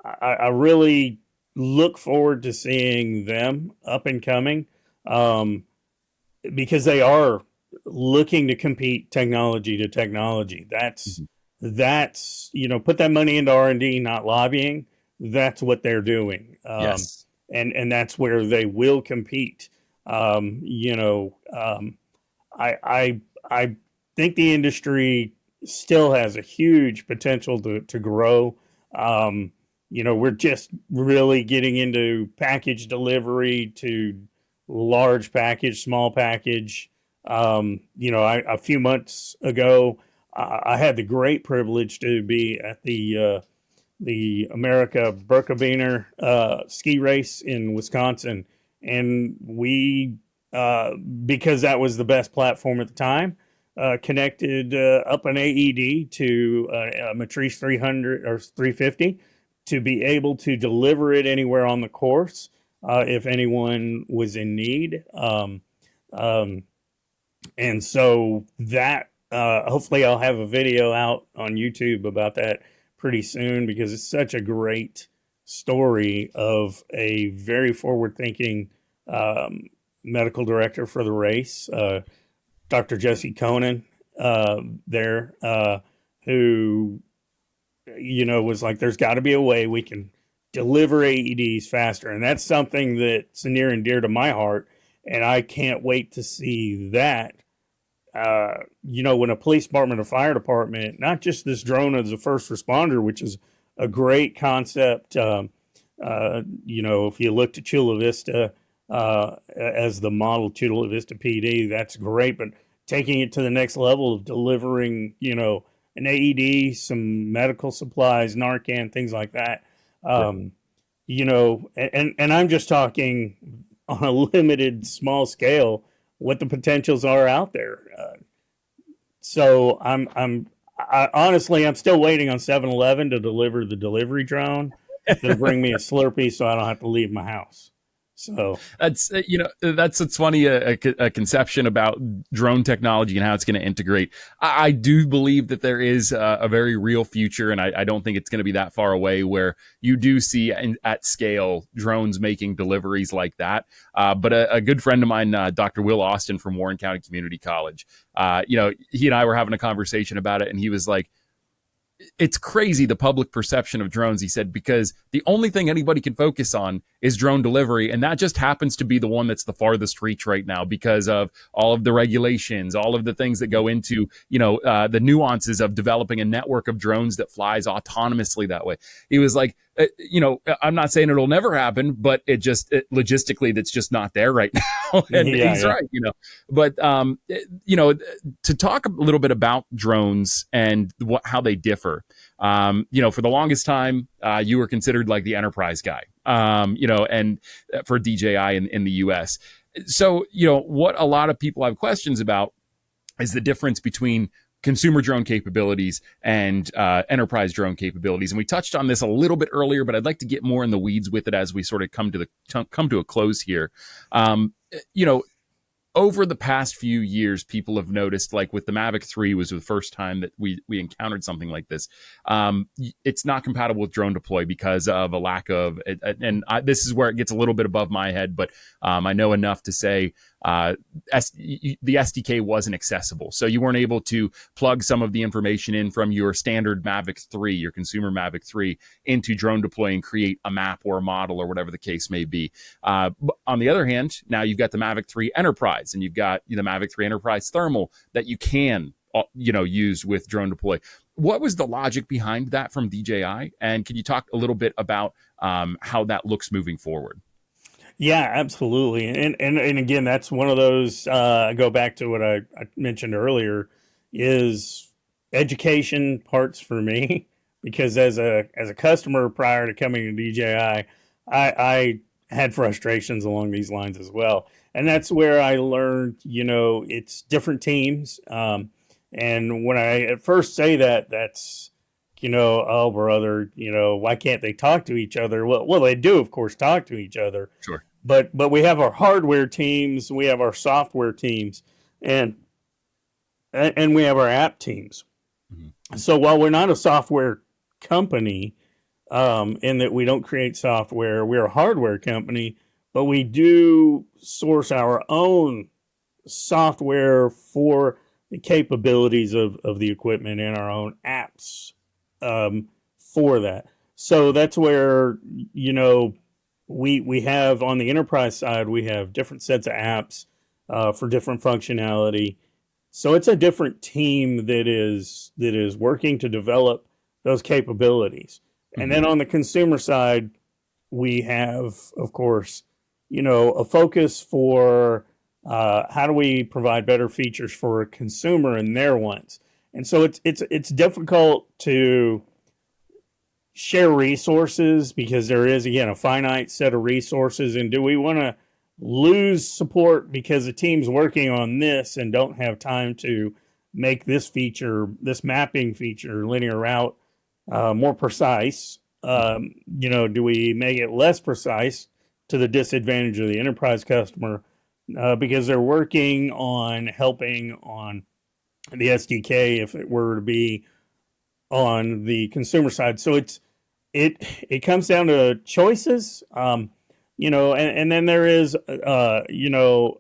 I really look forward to seeing them up and coming, because they are looking to compete technology to technology. That's put that money into R&D, not lobbying. That's what they're doing. Yes. And that's where they will compete. I think the industry still has a huge potential to grow. We're just really getting into package delivery to large package, small package. A few months ago, I had the great privilege to be at the America Birkebeiner ski race in Wisconsin. And we, because that was the best platform at the time, connected up an AED to a Matrice 300 or 350 to be able to deliver it anywhere on the course if anyone was in need. And so that, hopefully I'll have a video out on YouTube about that pretty soon, because it's such a great story of a very forward-thinking medical director for the race, Dr. Jesse Conan, who, was like, there's got to be a way we can deliver AEDs faster. And that's something that's near and dear to my heart. And I can't wait to see that, when a police department or fire department, not just this drone as a first responder, which is a great concept. If you looked at Chula Vista as the model Chula Vista PD, that's great. But taking it to the next level of delivering, an AED, some medical supplies, Narcan, things like that. And I'm just talking on a limited, small scale, what the potentials are out there. So honestly, I'm still waiting on 7-Eleven to deliver the delivery drone to bring me a Slurpee so I don't have to leave my house. So That's it's funny, a conception about drone technology and how it's going to integrate. I do believe that there is a very real future, and I don't think it's going to be that far away where you do see at scale drones making deliveries like that. But a good friend of mine, Dr. Will Austin from Warren County Community College, he and I were having a conversation about it, and he was like, it's crazy, the public perception of drones, he said, because the only thing anybody can focus on is drone delivery. And that just happens to be the one that's the farthest reach right now because of all of the regulations, all of the things that go into, the nuances of developing a network of drones that flies autonomously that way. He was like, I'm not saying it'll never happen, but logistically, that's just not there right now. And he's right, But, to talk a little bit about drones and how they differ, for the longest time, you were considered like the enterprise guy, and for DJI in the US. So, what a lot of people have questions about is the difference between consumer drone capabilities and enterprise drone capabilities. And we touched on this a little bit earlier, but I'd like to get more in the weeds with it as we sort of come to a close here. Over the past few years, people have noticed, like with the Mavic 3 was the first time that we encountered something like this. It's not compatible with drone deploy because of a lack of, this is where it gets a little bit above my head, but I know enough to say the SDK wasn't accessible. So you weren't able to plug some of the information in from your standard Mavic 3, your consumer Mavic 3, into drone deploy and create a map or a model or whatever the case may be. But on the other hand, now you've got the Mavic 3 Enterprise, and you've got the Mavic 3 Enterprise Thermal that you can use with drone deploy. What was the logic behind that from DJI? And can you talk a little bit about how that looks moving forward? Yeah, absolutely. And again, that's one of those, I go back to what I mentioned earlier, is education parts for me, because as a customer prior to coming to DJI, I had frustrations along these lines as well. And that's where I learned, it's different teams. And when I at first say that, that's, oh, brother, why can't they talk to each other? Well, they do, of course, talk to each other. Sure. But we have our hardware teams, we have our software teams, and we have our app teams. Mm-hmm. So while we're not a software company, in that we don't create software, we're a hardware company, but we do source our own software for the capabilities of the equipment and our own apps for that. So that's where, we have on the enterprise side, we have different sets of apps for different functionality. So it's a different team that is working to develop those capabilities. Mm-hmm. And then on the consumer side, we have, of course, a focus for how do we provide better features for a consumer and their wants. And so it's difficult to share resources because there is, again, a finite set of resources. And do we want to lose support because the team's working on this and don't have time to make this feature, this mapping feature, linear route, more precise? Do we make it less precise to the disadvantage of the enterprise customer because they're working on helping on the SDK if it were to be on the consumer side? So it comes down to choices, and then there is,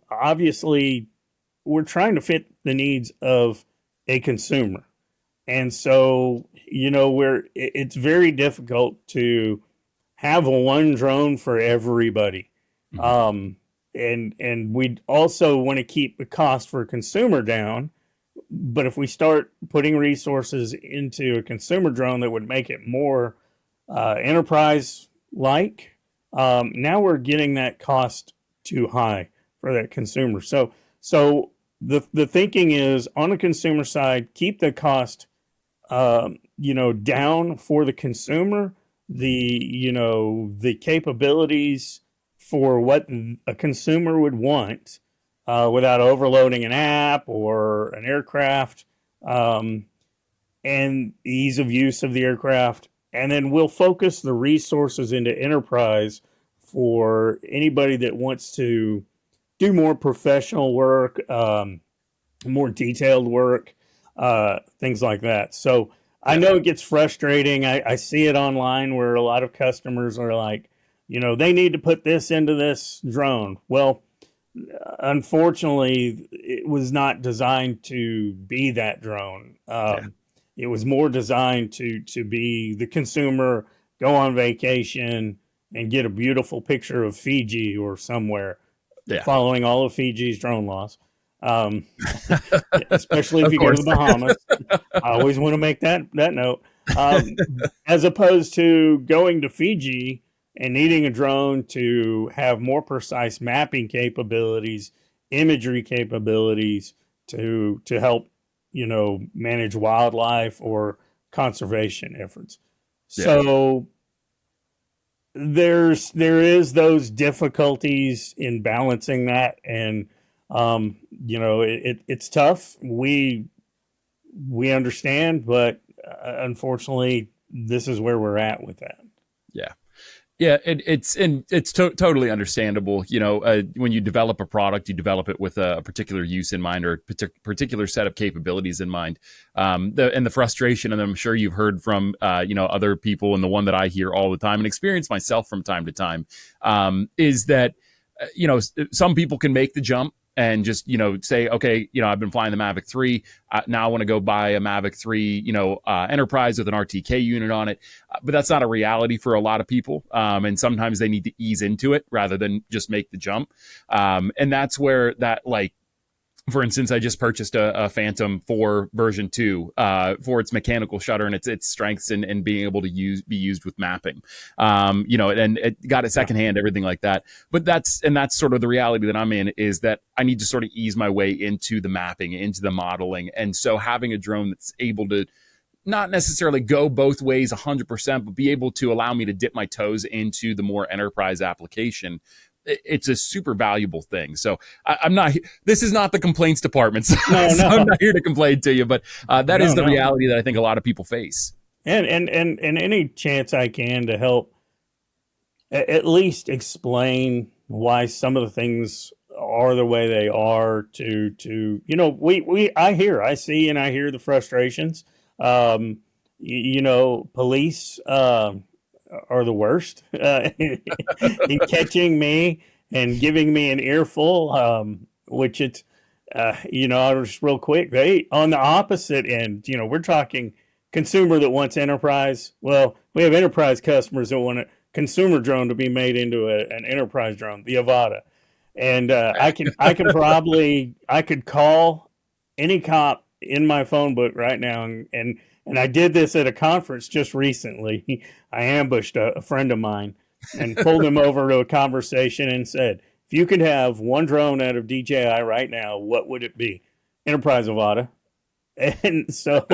obviously we're trying to fit the needs of a consumer. And so, it's very difficult to have one drone for everybody. Mm-hmm. And we also want to keep the cost for a consumer down. But if we start putting resources into a consumer drone that would make it more enterprise-like, now we're getting that cost too high for that consumer. So the thinking is on the consumer side, keep the cost down for the consumer, the capabilities for what a consumer would want without overloading an app or an aircraft, and ease of use of the aircraft. And then we'll focus the resources into enterprise for anybody that wants to do more professional work, more detailed work, things like that. So I know it gets frustrating. I see it online where a lot of customers are like, they need to put this into this drone. Well, unfortunately, it was not designed to be that drone. It was more designed to be the consumer, go on vacation and get a beautiful picture of Fiji or somewhere, following all of Fiji's drone laws. Especially if you go to the Bahamas. I always want to make that note. As opposed to going to Fiji and needing a drone to have more precise mapping capabilities, imagery capabilities to help, manage wildlife or conservation efforts. So there is those difficulties in balancing that, and it's tough. We understand, but unfortunately, this is where we're at with that. Yeah, it's totally understandable. When you develop a product, you develop it with a particular use in mind or a particular set of capabilities in mind. The frustration, and I'm sure you've heard from other people, and the one that I hear all the time and experience myself from time to time, is that some people can make the jump and just, say, okay, I've been flying the Mavic 3. Now I want to go buy a Mavic 3, Enterprise with an RTK unit on it. But that's not a reality for a lot of people. And sometimes they need to ease into it rather than just make the jump. And that's where that, for instance, I just purchased a Phantom 4 version 2 for its mechanical shutter and its strengths and being able to be used with mapping. And it got it secondhand, everything like that. But that's sort of the reality that I'm in, is that I need to sort of ease my way into the mapping, into the modeling. And so having a drone that's able to not necessarily go both ways 100%, but be able to allow me to dip my toes into the more enterprise application, it's a super valuable thing. So this is not the complaints department. So, so I'm not here to complain to you, but that is the reality that I think a lot of people face. And any chance I can to help at least explain why some of the things are the way they are I see and I hear the frustrations. Police, are the worst in catching me and giving me an earful, which it's, just real quick, they on the opposite end, we're talking consumer that wants enterprise. Well, we have enterprise customers that want a consumer drone to be made into an enterprise drone, the Avata. And I could call any cop in my phone book right now, and I did this at a conference just recently. I ambushed a friend of mine and pulled him over to a conversation and said, if you could have one drone out of DJI right now, what would it be? Enterprise Avata. And so,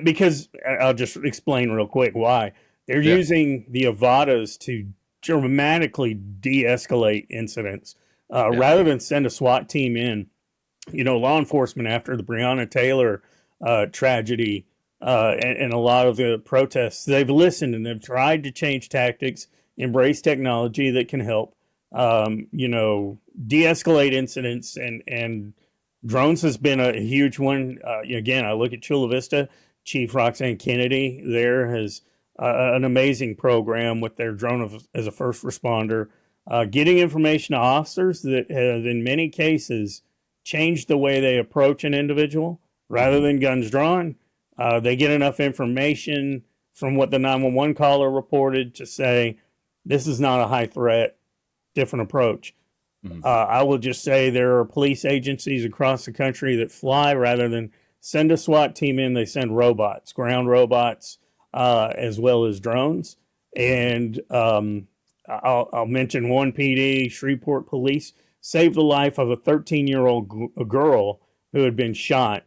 because I'll just explain real quick why. They're using the Avatas to dramatically de-escalate incidents rather than send a SWAT team in. Law enforcement, after the Breonna Taylor tragedy and a lot of the protests, they've listened and they've tried to change tactics, embrace technology that can help, de-escalate incidents, and drones has been a huge one. Again, I look at Chula Vista, Chief Roxanne Kennedy there has an amazing program with their drone as a first responder, getting information to officers that have in many cases changed the way they approach an individual. Rather than guns drawn, they get enough information from what the 911 caller reported to say, this is not a high threat, different approach. I will just say there are police agencies across the country that fly rather than send a SWAT team in, they send robots, ground robots, as well as drones. And I'll mention one PD, Shreveport Police, saved the life of a 13-year-old girl who had been shot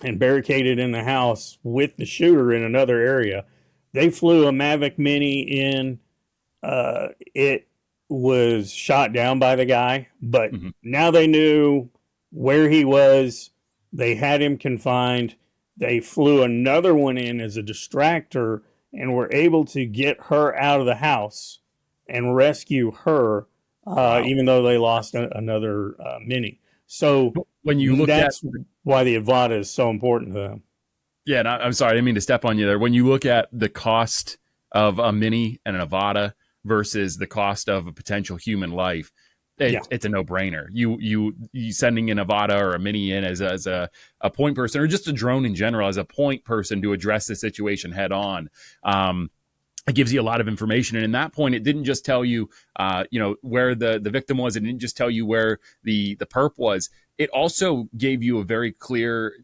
and barricaded in the house with the shooter in another area. They flew a Mavic Mini in. It was shot down by the guy, but now they knew where he was. They had him confined. They flew another one in as a distractor and were able to get her out of the house and rescue her, Wow. even though they lost another Mini. So When you look at, that's why the Avata is so important to them. yeah, and I'm sorry, I didn't mean to step on you there. When you look at the cost of a Mini and an Avata versus the cost of a potential human life, Yeah, it's a no-brainer. You sending an Avata or a Mini in as a point person, or just a drone in general as a point person to address the situation head on. It gives you a lot of information, and in that point, it didn't just tell you, where the victim was. It didn't just tell you where the perp was. It also gave you a very clear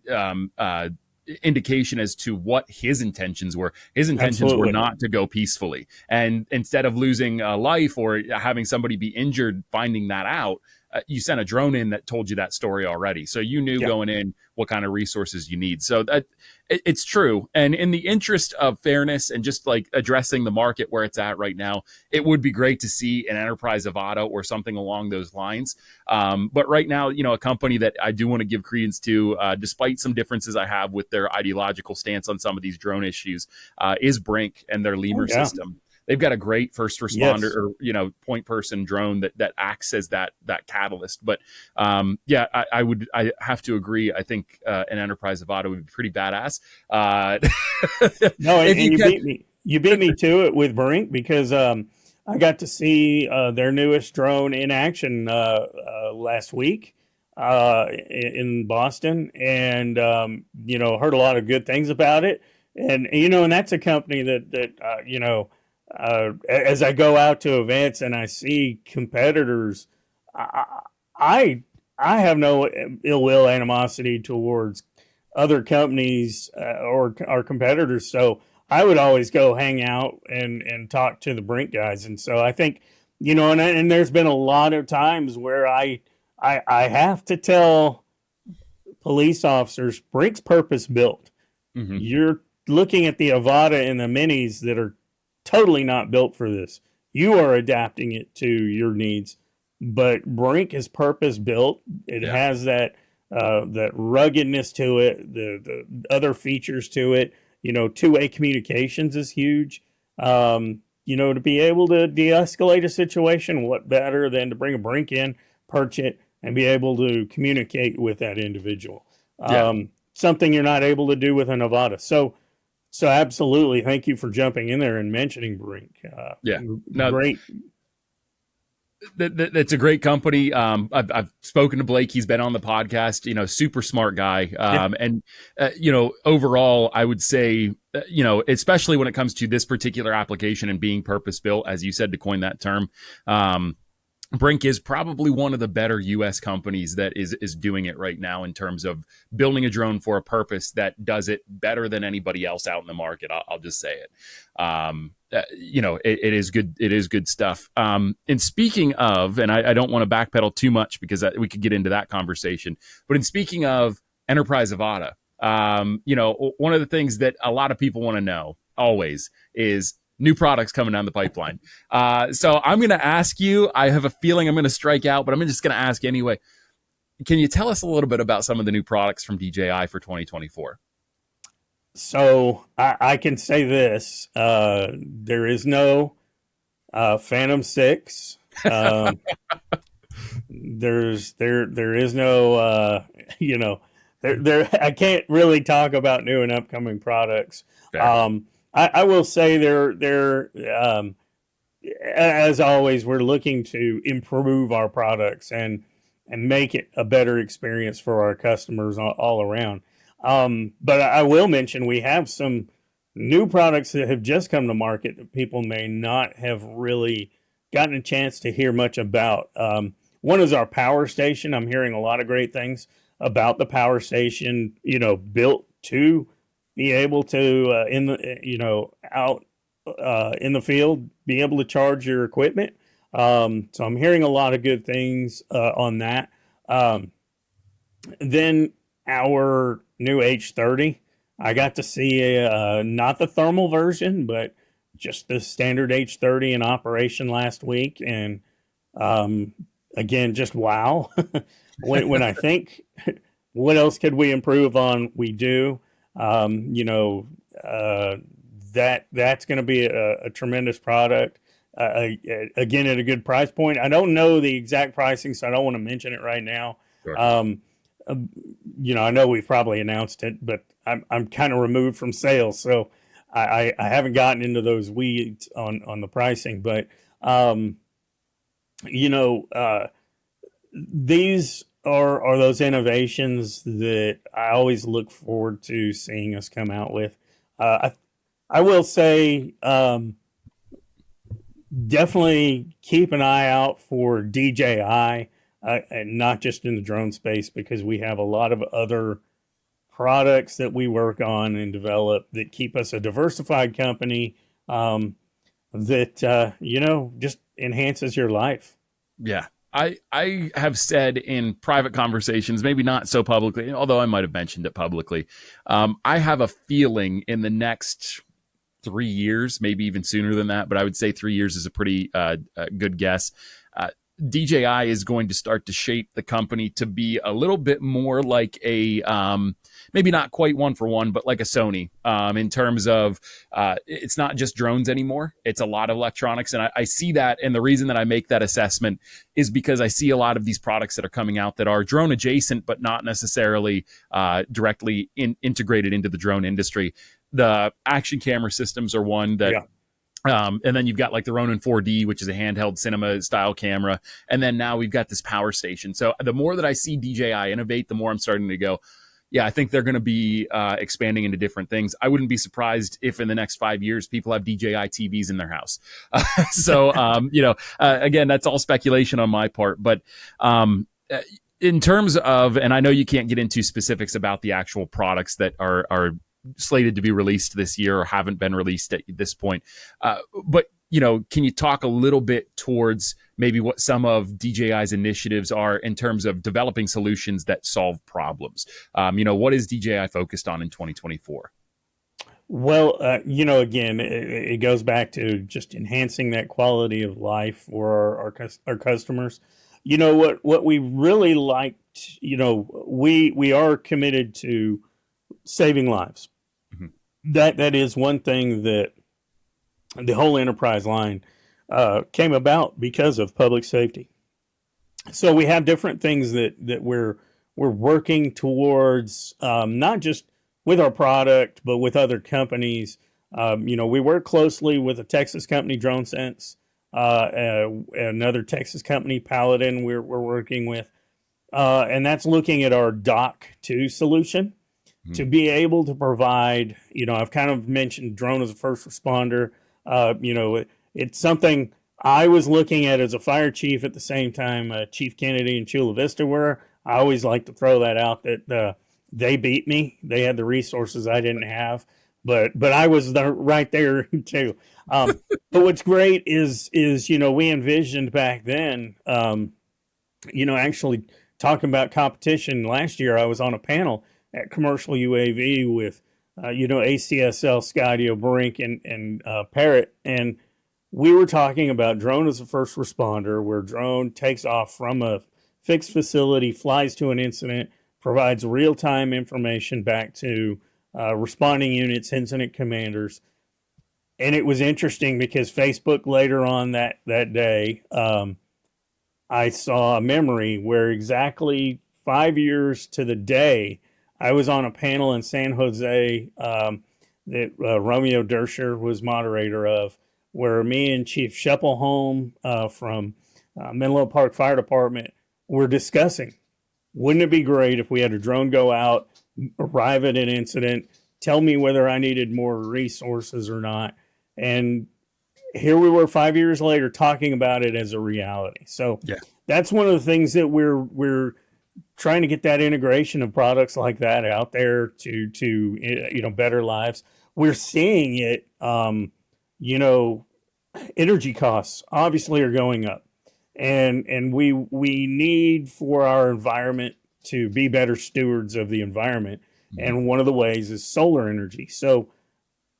indication as to what his intentions were. His intentions were absolutely. not to go peacefully. And instead of losing a life or having somebody be injured, finding that out, you sent a drone in that told you that story already. So you knew Yeah. going in what kind of resources you need. So that it's true. And in the interest of fairness and just like addressing the market where it's at right now, it would be great to see an Enterprise Avata or something along those lines. But right now, a company that I do want to give credence to, despite some differences I have with their ideological stance on some of these drone issues, is Brink and their lemur Yeah. system. They've got a great first responder Yes. or point person drone that acts as that catalyst. But I have to agree. I think an Enterprise Avata would be pretty badass. No, If and you you can, beat me. You beat me to it with Brink because I got to see their newest drone in action last week in Boston, and heard a lot of good things about it. And that's a company as I go out to events and I see competitors, I I, I have no ill will animosity towards other companies or our competitors. So I would always go hang out and talk to the Brink guys. And so I think, and there's been a lot of times where I have to tell police officers Brink's purpose built. Mhm. You're looking at the Avata and the Minis that are totally not built for this. You are adapting it to your needs, but Brink is purpose built. It Yeah. has that ruggedness to it, the other features to it. Two-way communications is huge. To be able to de-escalate a situation, what better than to bring a Brink in, perch it, and be able to communicate with that individual. Yeah. Something you're not able to do with a Nevada. So absolutely, thank you for jumping in there and mentioning Brink. Yeah. No, Great. that's a great company. I've spoken to Blake. He's been on the podcast. Super smart guy. Yeah. And overall, I would say, especially when it comes to this particular application and being purpose built, as you said, to coin that term. Brink is probably one of the better U.S. companies that is doing it right now in terms of building a drone for a purpose that does it better than anybody else out in the market. I'll just say it. It is good. It is good stuff. And speaking of, and I don't want to backpedal too much because we could get into that conversation. But in speaking of Enterprise Avata, one of the things that a lot of people want to know always is new products coming down the pipeline. So I'm going to ask you, I have a feeling I'm going to strike out, but I'm just going to ask anyway. Can you tell us a little bit about some of the new products from DJI for 2024? So I can say this: there is no Phantom 6. There is no there. I can't really talk about new and upcoming products. Fair. I will say they're as always, we're looking to improve our products and make it a better experience for our customers all around. But I will mention we have some new products that have just come to market that people may not have really gotten a chance to hear much about. One is our power station. I'm hearing a lot of great things about the power station, built to be able to out in the field, be able to charge your equipment. So I'm hearing a lot of good things on that. Then our new H30, I got to see not the thermal version, but just the standard H30 in operation last week. And again, just wow. when I think, what else could we improve on? We do. that's going to be a tremendous product. Again, at a good price point. I don't know the exact pricing, so I don't want to mention it right now. Sure. I know we've probably announced it, but I'm kind of removed from sales, so I haven't gotten into those weeds on the pricing. But these are those innovations that I always look forward to seeing us come out with. I will say, definitely keep an eye out for DJI, and not just in the drone space, because we have a lot of other products that we work on and develop that keep us a diversified company, that just enhances your life. Yeah. I have said in private conversations, maybe not so publicly, although I might have mentioned it publicly. I have a feeling in the next 3 years, maybe even sooner than that, but I would say 3 years is a pretty good guess. DJI is going to start to shape the company to be a little bit more like a, maybe not quite one for one, but like a Sony, in terms of it's not just drones anymore. It's a lot of electronics. And I see that. And the reason that I make that assessment is because I see a lot of these products that are coming out that are drone adjacent, but not necessarily directly integrated into the drone industry. The action camera systems are one that... Yeah. And then you've got like the Ronin 4D, which is a handheld cinema style camera. And then now we've got this power station. So the more that I see DJI innovate, the more I'm starting to go, yeah, I think they're going to be expanding into different things. I wouldn't be surprised if in the next 5 years, people have DJI TVs in their house. Again, that's all speculation on my part. But in terms of, and I know you can't get into specifics about the actual products that are slated to be released this year or haven't been released at this point. But, can you talk a little bit towards maybe what some of DJI's initiatives are in terms of developing solutions that solve problems? What is DJI focused on in 2024? Well, again, it goes back to just enhancing that quality of life for our customers. What we really liked, we are committed to saving lives. That is one thing that the whole enterprise line came about because of public safety. So we have different things that we're working towards, not just with our product, but with other companies. We work closely with a Texas company, DroneSense, another Texas company, Paladin, we're working with, and that's looking at our Dock 2 solution. To be able to provide, I've kind of mentioned drone as a first responder. It's something I was looking at as a fire chief at the same time Chief Kennedy and Chula Vista were. I always like to throw that out that they beat me. They had the resources I didn't have, but I was right there too. But what's great is we envisioned back then, actually talking about competition. Last year, I was on a panel at Commercial UAV with, ACSL, Skydio, Brink, and Parrot. And we were talking about drone as a first responder, where drone takes off from a fixed facility, flies to an incident, provides real-time information back to responding units, incident commanders. And it was interesting because Facebook later on that day, I saw a memory where exactly 5 years to the day, I was on a panel in San Jose that Romeo Dersher was moderator of, where me and Chief Sheppelholm from Menlo Park Fire Department were discussing, wouldn't it be great if we had a drone go out, arrive at an incident, tell me whether I needed more resources or not. And here we were 5 years later talking about it as a reality. So that's one of the things that we're trying to get, that integration of products like that out there to better lives. We're seeing it, energy costs obviously are going up, and we need for our environment to be better stewards of the environment. And one of the ways is solar energy. So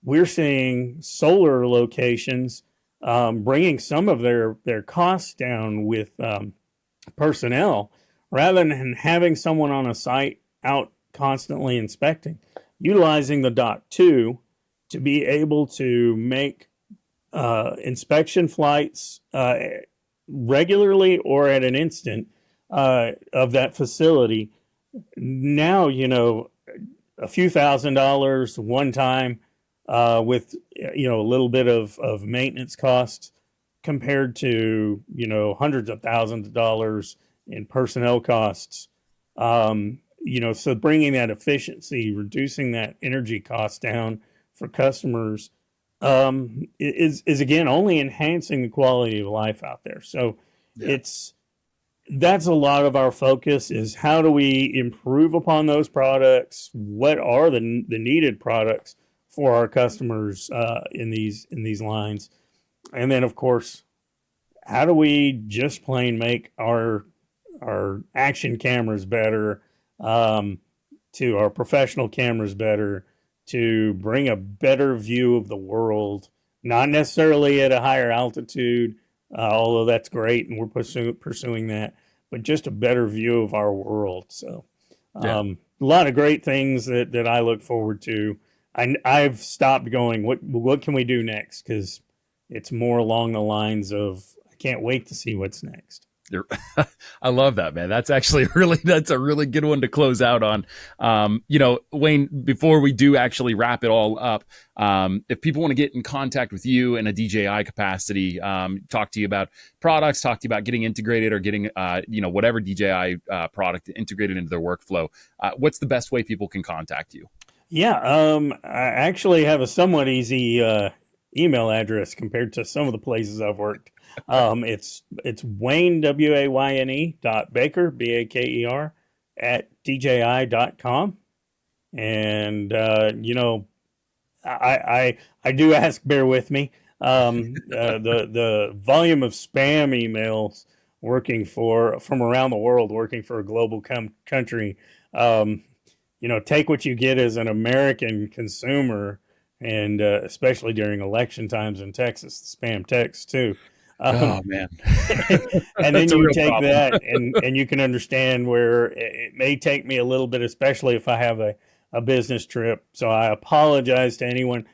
we're seeing solar locations bringing some of their costs down with personnel, rather than having someone on a site out constantly inspecting, utilizing the Dock 2 to be able to make inspection flights regularly or at an instant of that facility. Now, a few $1,000s one time with, a little bit of maintenance costs compared to, hundreds of thousands of dollars in personnel costs. So bringing that efficiency, reducing that energy cost down for customers is again only enhancing the quality of life out there. So that's a lot of our focus, is how do we improve upon those products? What are the needed products for our customers in these lines? And then, of course, how do we just plain make our action cameras better, to our professional cameras better, to bring a better view of the world, not necessarily at a higher altitude, although that's great and we're pursuing that, but just a better view of our world. So a lot of great things that I look forward to. I've stopped going, what can we do next? Because it's more along the lines of, I can't wait to see what's next. I love that, man. That's actually that's a really good one to close out on. Wayne, before we do actually wrap it all up, if people want to get in contact with you in a DJI capacity, talk to you about products, talk to you about getting integrated or getting, whatever DJI product integrated into their workflow, what's the best way people can contact you? Yeah. I actually have a somewhat easy email address compared to some of the places I've worked. It's Wayne, WAYNE .Baker, BAKER @DJI.com. And, I do ask, bear with me. The volume of spam emails from around the world, working for a global country, take what you get as an American consumer, and especially during election times in Texas, the spam text too. Oh man! And then you take that, and you can understand where it may take me a little bit, especially if I have a business trip. So I apologize to anyone.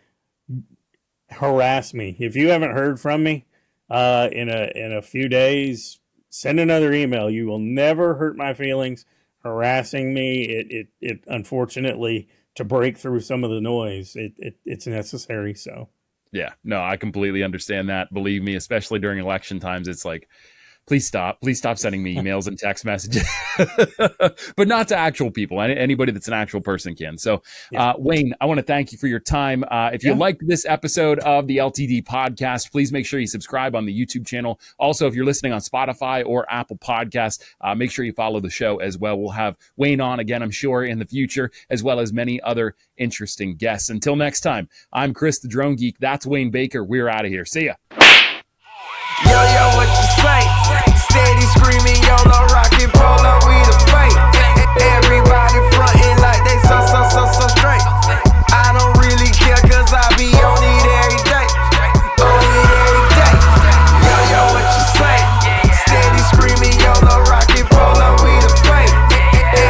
Harass me if you haven't heard from me in a few days. Send another email. You will never hurt my feelings harassing me. It unfortunately, to break through some of the noise, it's necessary. So. Yeah, no, I completely understand that. Believe me, especially during election times, it's like, please stop sending me emails and text messages, but not to actual people. Anybody that's an actual person can. So, Wayne, I want to thank you for your time. If you liked this episode of the LTD podcast, please make sure you subscribe on the YouTube channel. Also, if you're listening on Spotify or Apple Podcasts, make sure you follow the show as well. We'll have Wayne on again, I'm sure, in the future, as well as many other interesting guests. Until next time, I'm Chris the Drone Geek. That's Wayne Baker. We're out of here. See ya. Yo, what you say? Steady screaming, YOLO, rockin' polo, we the fight.